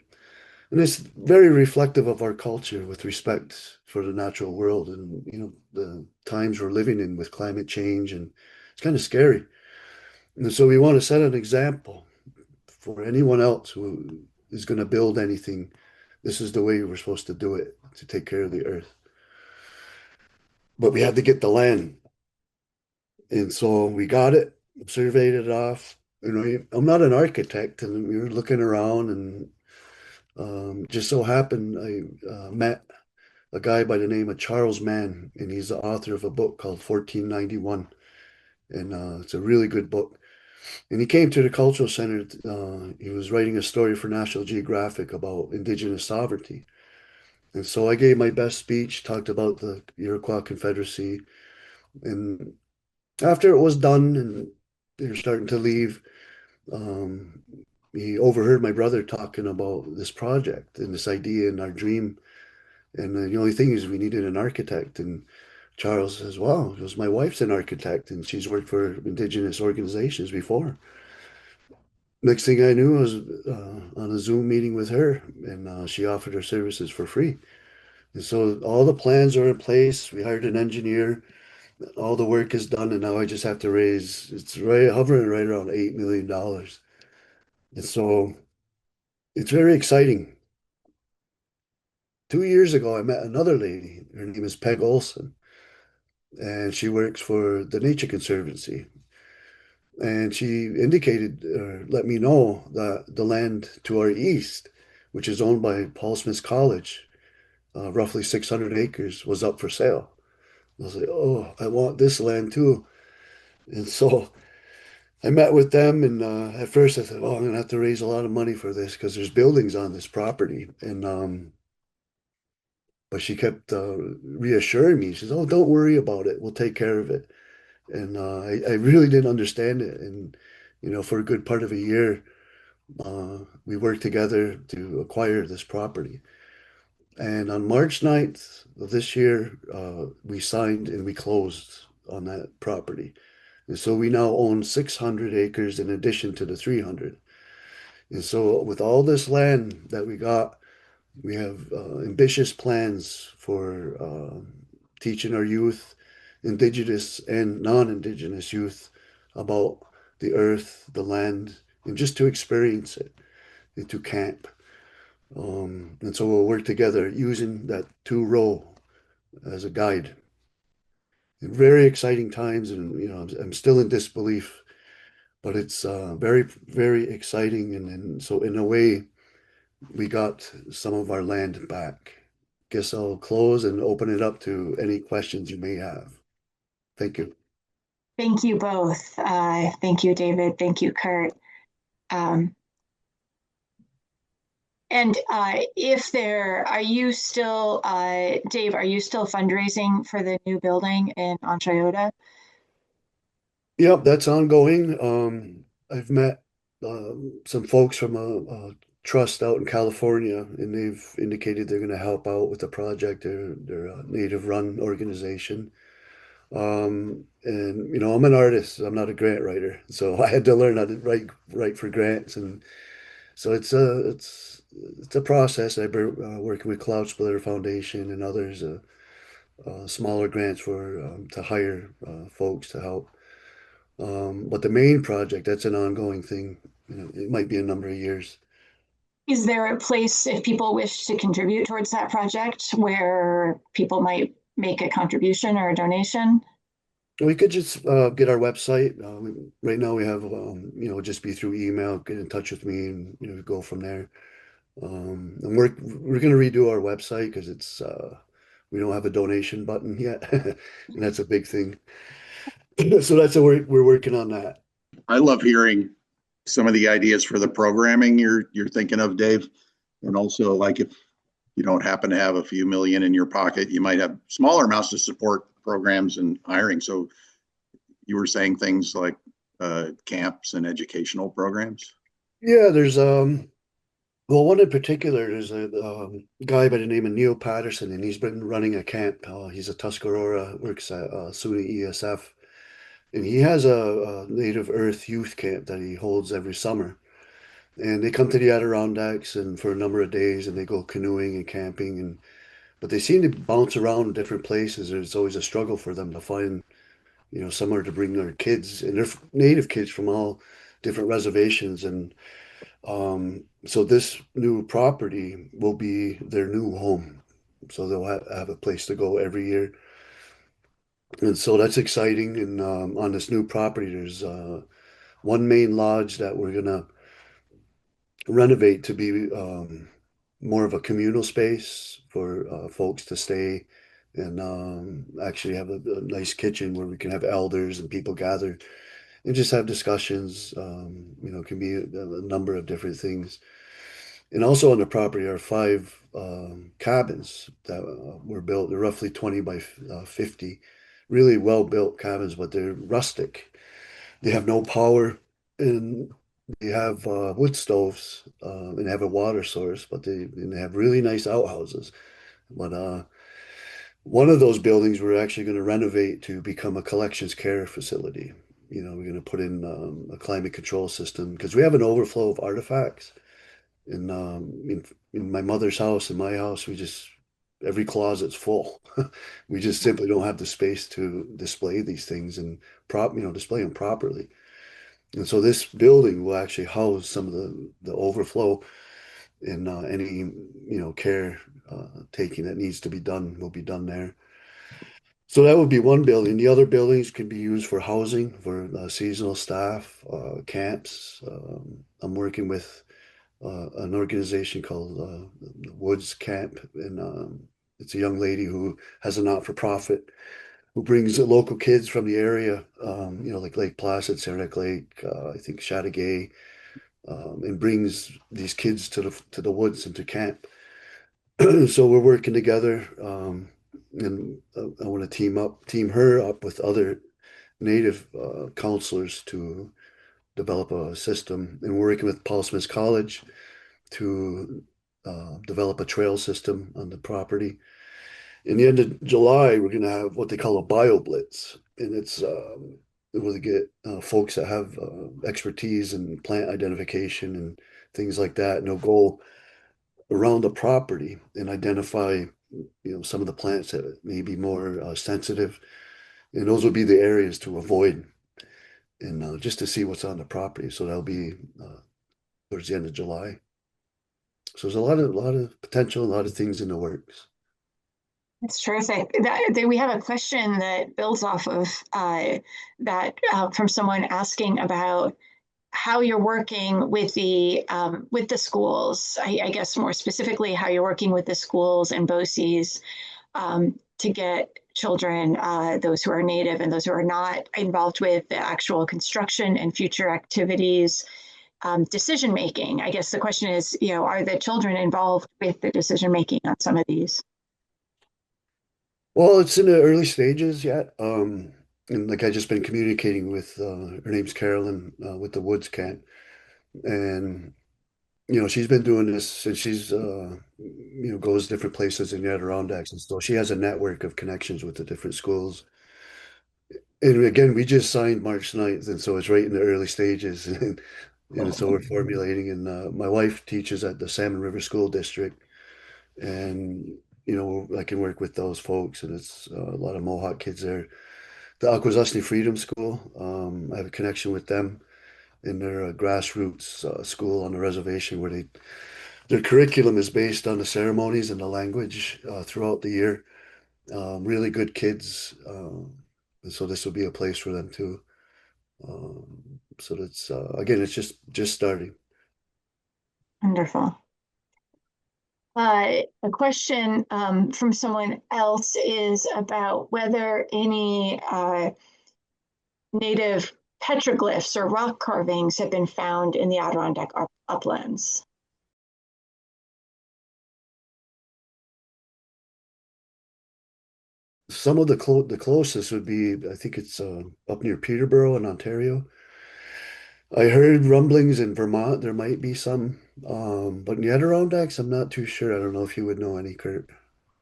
and it's very reflective of our culture with respect for the natural world and, the times we're living in with climate change. And it's kind of scary. And so we want to set an example for anyone else who is going to build anything. This is the way we're supposed to do it to take care of the earth. But we had to get the land. And so we got it, surveyed it off. I'm not an architect, and we were looking around, and just so happened I met a guy by the name of Charles Mann, and he's the author of a book called 1491, and it's a really good book. And he came to the cultural center. He was writing a story for National Geographic about Indigenous sovereignty, and so I gave my best speech, talked about the Iroquois Confederacy, and after it was done and they were starting to leave, um, he overheard my brother talking about this project and this idea and our dream. And the only thing is, we needed an architect. And Charles says, "Well, because my wife's an architect and she's worked for Indigenous organizations before." Next thing I knew, I was on a Zoom meeting with her, and she offered her services for free. And so all the plans are in place. We hired an engineer. All the work is done, and now I just have to raise. It's right hovering right around $8 million. And so it's very exciting. 2 years ago, I met another lady. Her name is Peg Olson, and she works for the Nature Conservancy. And she indicated, or let me know that the land to our east, which is owned by Paul Smith College, roughly 600 acres, was up for sale. I was like, oh, I want this land too. And so I met with them, and at first I thought, oh, I'm gonna have to raise a lot of money for this because there's buildings on this property. And but she kept reassuring me. She says, "Oh, don't worry about it. We'll take care of it." And I really didn't understand it. And for a good part of a year, we worked together to acquire this property. And on March 9th of this year, we signed and we closed on that property. And so we now own 600 acres in addition to the 300. And so with all this land that we got, we have ambitious plans for teaching our youth, indigenous and non-indigenous youth, about the earth, the land, and just to experience it and to camp. And so we'll work together using that two-row as a guide. Very exciting times, and I'm still in disbelief, but it's very, very exciting. And so, in a way, we got some of our land back. Guess I'll close and open it up to any questions you may have. Thank you. Thank you both. Thank you, David. Thank you, Curt. Um, and if there, are you still, Dave, are you still fundraising for the new building in Onchayota? Yep, that's ongoing. I've met some folks from a trust out in California, and they've indicated they're going to help out with the project. They're a native-run organization. And I'm an artist. I'm not a grant writer, so I had to learn how to write for grants, and so it's a process. I've been working with Cloud Splitter Foundation and others, smaller grants for to hire folks to help. But the main project, that's an ongoing thing. It might be a number of years. Is there a place, if people wish to contribute towards that project, where people might make a contribution or a donation? We could just get our website. Right now we have, just be through email, get in touch with me and, go from there. And we're going to redo our website because we don't have a donation button yet. And that's a big thing. So that's we're working on that. I love hearing some of the ideas for the programming you're thinking of, Dave. And also, like, if you don't happen to have a few million in your pocket, you might have smaller amounts to support programs and hiring. So you were saying things like camps and educational programs. Yeah, there's well, one in particular, there's a guy by the name of Neil Patterson, and he's been running a camp. He's a Tuscarora, works at SUNY ESF, and he has a Native Earth youth camp that he holds every summer. And they come to the Adirondacks and for a number of days, and they go canoeing and camping, and but they seem to bounce around different places. It's always a struggle for them to find, somewhere to bring their kids, and they're Native kids from all different reservations, and so this new property will be their new home. So they'll have a place to go every year. And so that's exciting. And on this new property, there's one main lodge that we're gonna renovate to be more of a communal space for folks to stay and actually have a nice kitchen where we can have elders and people gather and just have discussions. It can be a number of different things. And also on the property are five cabins that were built. They're roughly 20 by 50, really well built cabins, but they're rustic. They have no power and they have wood stoves and have a water source, but they have really nice outhouses. But one of those buildings we're actually going to renovate to become a collections care facility. We're going to put in a climate control system because we have an overflow of artifacts. And in my mother's house, in my house, every closet's full. We just simply don't have the space to display these things and display them properly. And so this building will actually house some of the overflow and any, care taking that needs to be done will be done there. So that would be one building. The other buildings can be used for housing, for seasonal staff, camps. I'm working with an organization called Woods Camp, and it's a young lady who has a not-for-profit who brings local kids from the area, like Lake Placid, Saranac Lake, I think Chateauguay, and brings these kids to the woods and to camp. So we're working together, and I want to team her up with other Native counselors to develop a system, and we're working with Paul Smith College to develop a trail system on the property. In the end of July, we're going to have what they call a bio blitz, and it's where they get folks that have expertise in plant identification and things like that, and they'll go around the property and identify, some of the plants that may be more sensitive, and those will be the areas to avoid, and just to see what's on the property. So that'll be towards the end of July. So there's a lot of potential, a lot of things in the works. It's terrific. We have a question that builds off of that from someone asking about how you're working with the schools. I guess more specifically, how you're working with the schools and BOCES to get children, those who are Native and those who are not, involved with the actual construction and future activities. Decision making. I guess the question is, are the children involved with the decision making on some of these? Well, it's in the early stages yet. And like I just been communicating with her name's Carolyn with the Woods Camp, and she's been doing this since she's goes different places in the Adirondacks, and so she has a network of connections with the different schools. And again, we just signed March 9th, and so it's right in the early stages, and so we're formulating. And my wife teaches at the Salmon River School District, and I can work with those folks, and it's a lot of Mohawk kids there. The Akwesasne Freedom School, I have a connection with them, and they're a grassroots school on the reservation where they their curriculum is based on the ceremonies and the language throughout the year. Really good kids, and so this will be a place for them too. So that's again, it's just starting. Wonderful. A question from someone else is about whether any native petroglyphs or rock carvings have been found in the Adirondack uplands. Some of the closest would be, I think it's up near Peterborough in Ontario. I heard rumblings in Vermont, there might be some, but in the Adirondacks, I'm not too sure. I don't know if you would know any, Curt.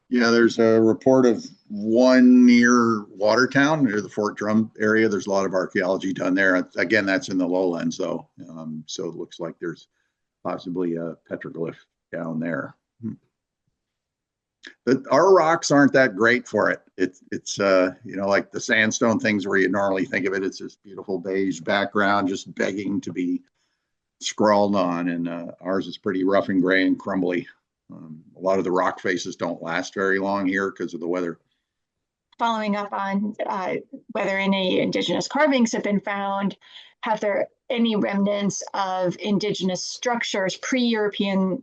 Yeah, there's a report of one near Watertown, near the Fort Drum area. There's a lot of archaeology done there. Again, that's in the lowlands, though. So it looks like there's possibly a petroglyph down there. But our rocks aren't that great for it. It's like the sandstone things where you normally think of it. It's this beautiful beige background, just begging to be scrawled on, and ours is pretty rough and gray and crumbly. A lot of the rock faces don't last very long here because of the weather. Following up on whether any Indigenous carvings have been found, have there any remnants of Indigenous structures, pre-European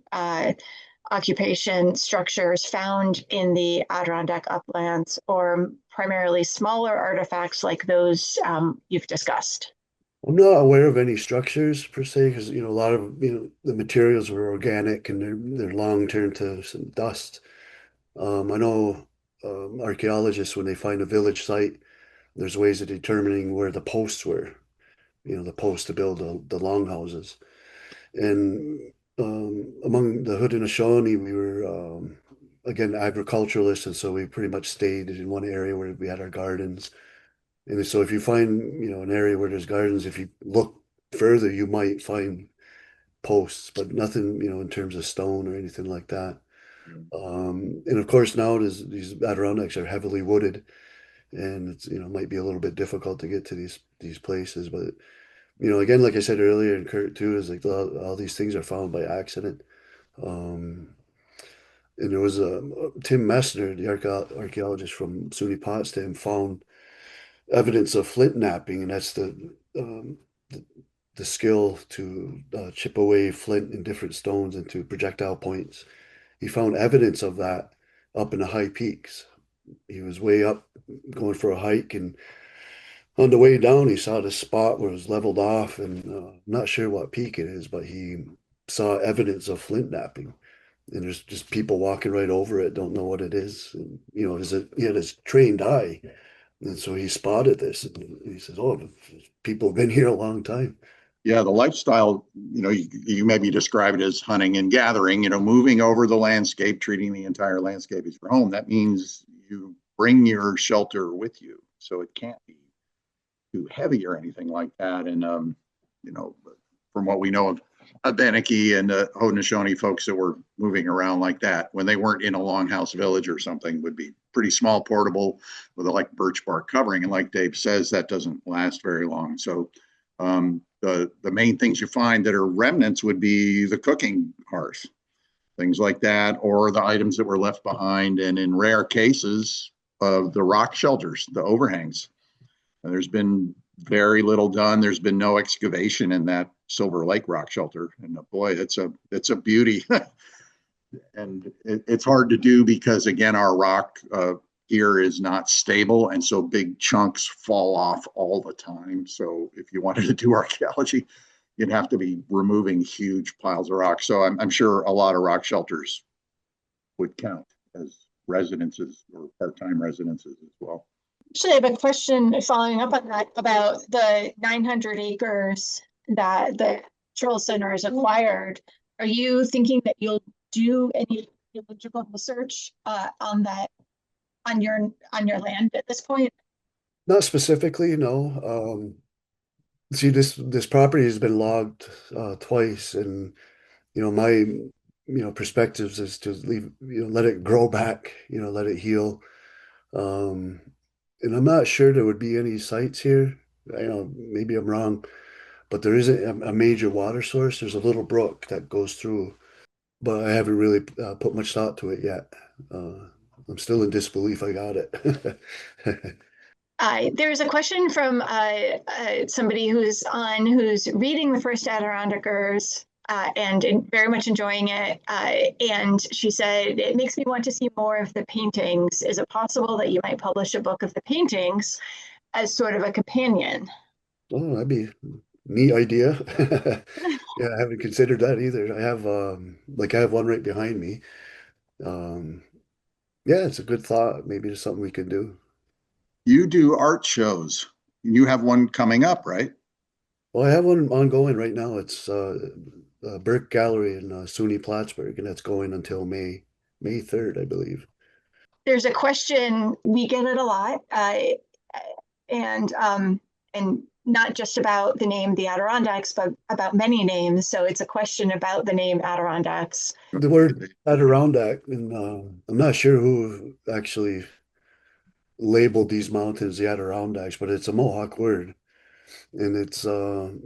occupation structures found in the Adirondack uplands, or primarily smaller artifacts like those you've discussed? I'm not aware of any structures per se, because a lot of the materials were organic and they're long turned to some dust. I know archaeologists, when they find a village site, there's ways of determining where the posts were, the posts to build the longhouses. And among the Haudenosaunee, we were again agriculturalists, and so we pretty much stayed in one area where we had our gardens. And so if you find, an area where there's gardens, if you look further, you might find posts, but nothing, in terms of stone or anything like that. And of course now these Adirondacks are heavily wooded, and it's, might be a little bit difficult to get to these places. But, again, like I said earlier, and Curt too, is like all these things are found by accident. Um, and there was a Tim Messner, the archaeologist from SUNY Potsdam, found evidence of flint knapping, and that's um, the, the skill to chip away flint in different stones into projectile points. He found evidence of that up in the high peaks. He was way up going for a hike, and on the way down, he saw this spot where it was leveled off, and I'm not sure what peak it is, but he saw evidence of flint knapping. And there's just people walking right over it, don't know what it is. And, he had his trained eye. And so he spotted this, and he says, "Oh, people have been here a long time." Yeah, the lifestyle, you maybe describe it as hunting and gathering, moving over the landscape, treating the entire landscape as your home. That means you bring your shelter with you. So it can't be too heavy or anything like that. And, from what we know of Abenaki and Haudenosaunee folks that were moving around like that, when they weren't in a longhouse village or something, would be pretty small, portable with a birch bark covering. And like Dave says, that doesn't last very long. So the main things you find that are remnants would be the cooking hearth, things like that, or the items that were left behind. And in rare cases, the rock shelters, the overhangs. And there's been very little done. There's been no excavation in that Silver Lake rock shelter. And boy, it's a beauty. And it's hard to do because, again, our rock here is not stable. And so big chunks fall off all the time. So if you wanted to do archaeology, you'd have to be removing huge piles of rock. So I'm sure a lot of rock shelters would count as residences or part-time residences as well. Actually, I have a question following up on that about the 900 acres that the Troll Center has acquired. Are you thinking that you'll do any geological research on your land at this point? Not specifically, no. See, this property has been logged twice, and my perspectives is to leave, let it grow back, let it heal. Um, and I'm not sure there would be any sites here. Maybe I'm wrong, but there isn't a major water source. There's a little brook that goes through. but I haven't really put much thought to it yet. I'm still in disbelief I got it. There's a question from somebody who's reading the First Adirondackers and very much enjoying it. And she said, it makes me want to see more of the paintings. Is it possible that you might publish a book of the paintings as sort of a companion? Oh, that'd be a neat idea. Yeah, I haven't considered that either. I have one right behind me. Um, yeah, it's a good thought. Maybe it's something we could do. You do art shows. You have one coming up, right? Well, I have one ongoing right now. It's Burke Gallery in SUNY Plattsburgh, and that's going until May 3rd, I believe. There's a question, we get it a lot, and not just about the name the Adirondacks, but about many names. So it's a question about the name Adirondacks. The word Adirondack, and I'm not sure who actually labeled these mountains the Adirondacks, but it's a Mohawk word, and it's the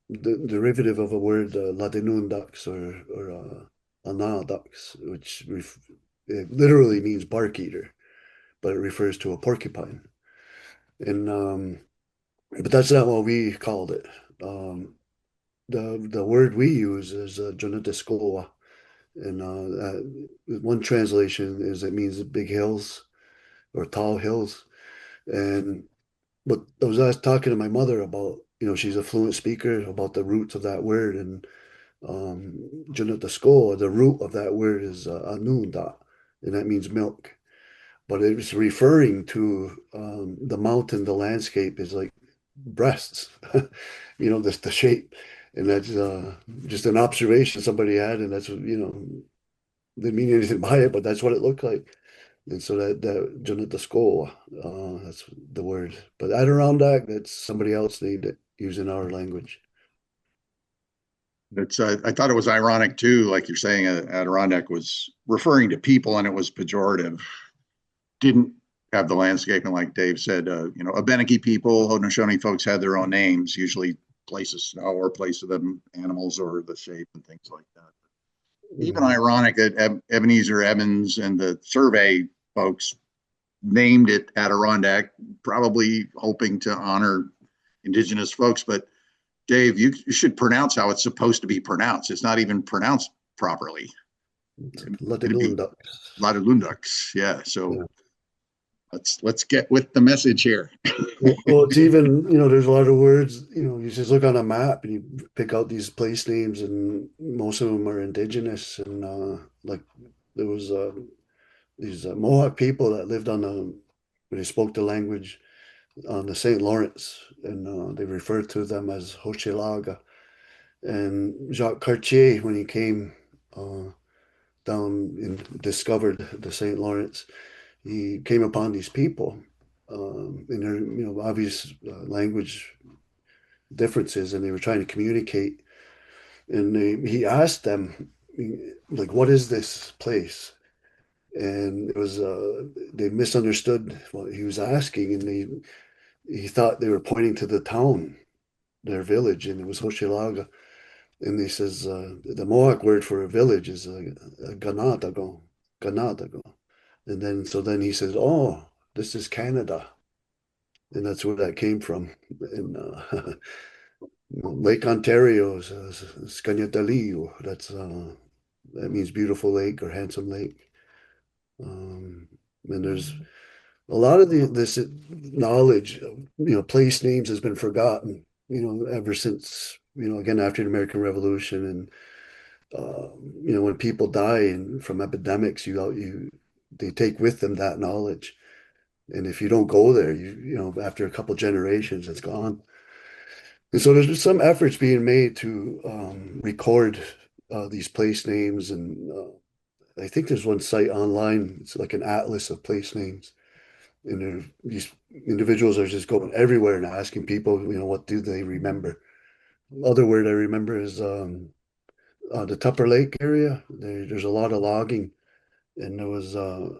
derivative of a word Ladinundaks or Anadaks, which it literally means bark eater, but it refers to a porcupine. And but that's not what we called it. Um, the word we use is Junatiskoa, and one translation is it means big hills or tall hills. And but I was talking to my mother about, she's a fluent speaker about the roots of that word, and Junatiskoa, the root of that word is Anunda, and that means milk. But it was referring to the mountain, the landscape is like breasts, the shape. And that's just an observation somebody had, and that's, didn't mean anything by it, but that's what it looked like. And so that Jonathan Skoll, that's the word. But Adirondack, that's somebody else named it using our language. It's I thought it was ironic too, like you're saying, Adirondack was referring to people and it was pejorative. Didn't have the landscaping, like Dave said. Abenaki people, Haudenosaunee folks had their own names, usually place of snow or place of the animals or the shape and things like that. Even ironic that Ebenezer Evans and the survey folks named it Adirondack, probably hoping to honor Indigenous folks. But Dave, you should pronounce how it's supposed to be pronounced. It's not even pronounced properly. Ladinundaks. Yeah. So Yeah. let's get with the message here. Well, it's even, there's a lot of words, you just look on a map and you pick out these place names, and most of them are indigenous. And like there was these Mohawk people that lived they spoke the language on the St. Lawrence, and they referred to them as Hochelaga. And Jacques Cartier, when he came down and discovered the St. Lawrence, he came upon these people in their, obvious language differences, and they were trying to communicate. And he asked them, like, what is this place? And it was they misunderstood what he was asking, and he thought they were pointing to the town, their village, and it was Hochelaga. And he says the Mohawk word for a village is a Ganadago, Ganadago. And then he says, "Oh, this is Canada," and that's where that came from. And Lake Ontario is Skanyataliu. That means beautiful lake or handsome lake. And there's a lot of this knowledge of, place names has been forgotten, ever since, again, after the American Revolution. And when people die from epidemics, they take with them that knowledge. And if you don't go there, after a couple generations, it's gone. And so there's some efforts being made to record these place names. And I think there's one site online. It's like an atlas of place names. And these individuals are just going everywhere and asking people, what do they remember? Other word I remember is the Tupper Lake area. There's a lot of logging, and there was the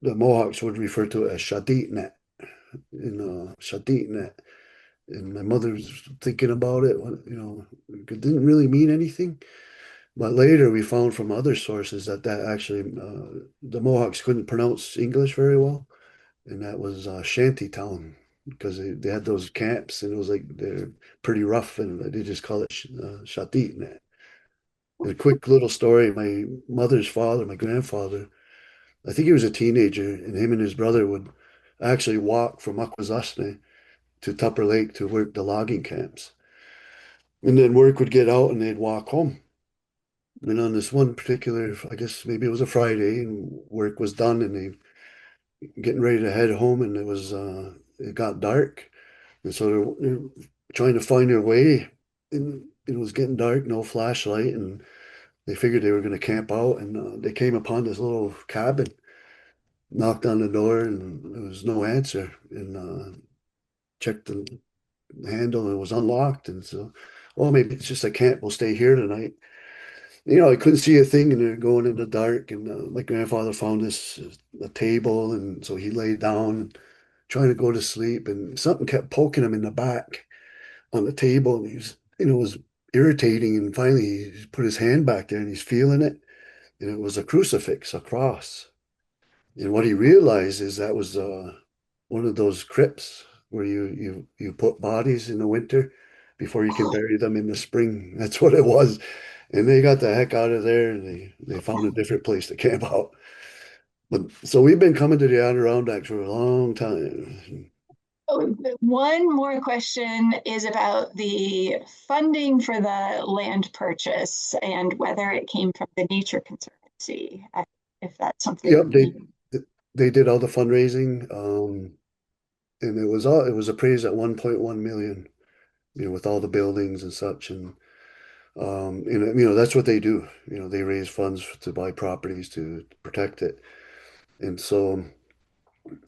Mohawks would refer to it as Shaditnet, Shaditnet. And my mother was thinking about it, it didn't really mean anything. But later we found from other sources that actually the Mohawks couldn't pronounce English very well, and that was Shanty Town because they had those camps and it was like they're pretty rough and they just call it Shatit. And a quick little story: my mother's father, my grandfather, I think he was a teenager, and him and his brother would actually walk from Akwesasne to Tupper Lake to work the logging camps. And then work would get out and they'd walk home. And on this one particular, I guess maybe it was a Friday, and work was done, and they getting ready to head home, and it got dark, and so they're trying to find their way, and it was getting dark, no flashlight, and they figured they were going to camp out, and they came upon this little cabin, knocked on the door, and there was no answer, and checked the handle, and it was unlocked, and so, well, maybe it's just a camp. We'll stay here tonight. I couldn't see a thing and they're going in the dark. And my grandfather found this a table, and so he laid down, trying to go to sleep, and something kept poking him in the back on the table, and it was irritating. And finally, he put his hand back there, and he's feeling it, and it was a crucifix, a cross. And what he realized is that was one of those crypts where you put bodies in the winter before you can bury them in the spring. That's what it was. And they got the heck out of there, and they found a different place to camp out. But so we've been coming to the Adirondacks for a long time. Oh, one more question is about the funding for the land purchase and whether it came from the Nature Conservancy, if that's something. Yep, they did all the fundraising, and it was appraised at 1.1 million, with all the buildings and such, and that's what they do. They raise funds to buy properties to protect it. And so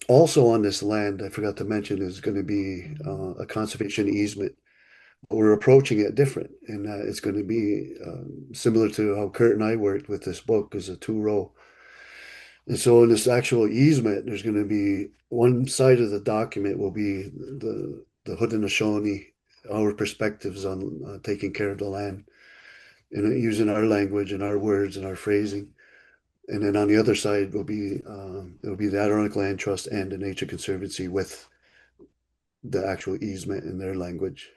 also on this land, I forgot to mention, is going to be a conservation easement. But we're approaching it different, and it's going to be similar to how Curt and I worked with this book, as a two-row. And so in this actual easement, there's going to be one side of the document will be the Haudenosaunee, our perspectives on taking care of the land, and using our language and our words and our phrasing. And then on the other side will be it'll be the Adirondack Land Trust and the Nature Conservancy with the actual easement in their language.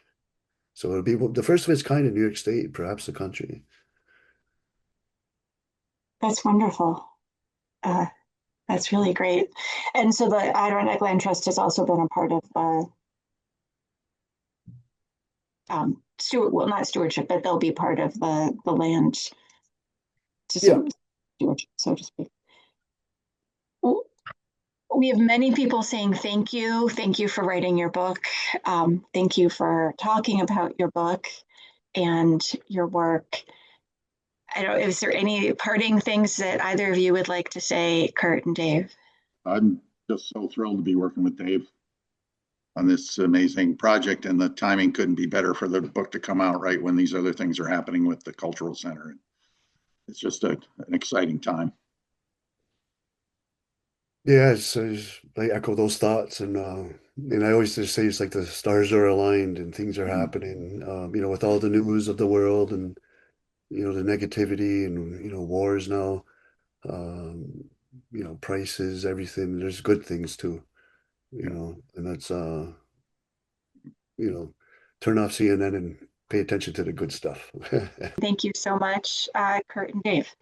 So it'll be the first of its kind in New York State, perhaps the country. That's wonderful. Uh, that's really great. And so the Adirondack Land Trust has also been a part of the not stewardship, but they'll be part of the land Yeah. stewardship, so to speak. We have many people saying thank you. Thank you for writing your book. Thank you for talking about your book and your work. I don't, is there any parting things that either of you would like to say, Curt and Dave? I'm just so thrilled to be working with Dave on this amazing project, and the timing couldn't be better for the book to come out right when these other things are happening with the Cultural Center. It's just an exciting time. Yeah, I echo those thoughts, and I always just say it's like the stars are aligned and things are happening. With all the news of the world and the negativity and wars now, um, prices, everything. There's good things too, and that's turn off CNN and pay attention to the good stuff. Thank you so much, Curt and Dave.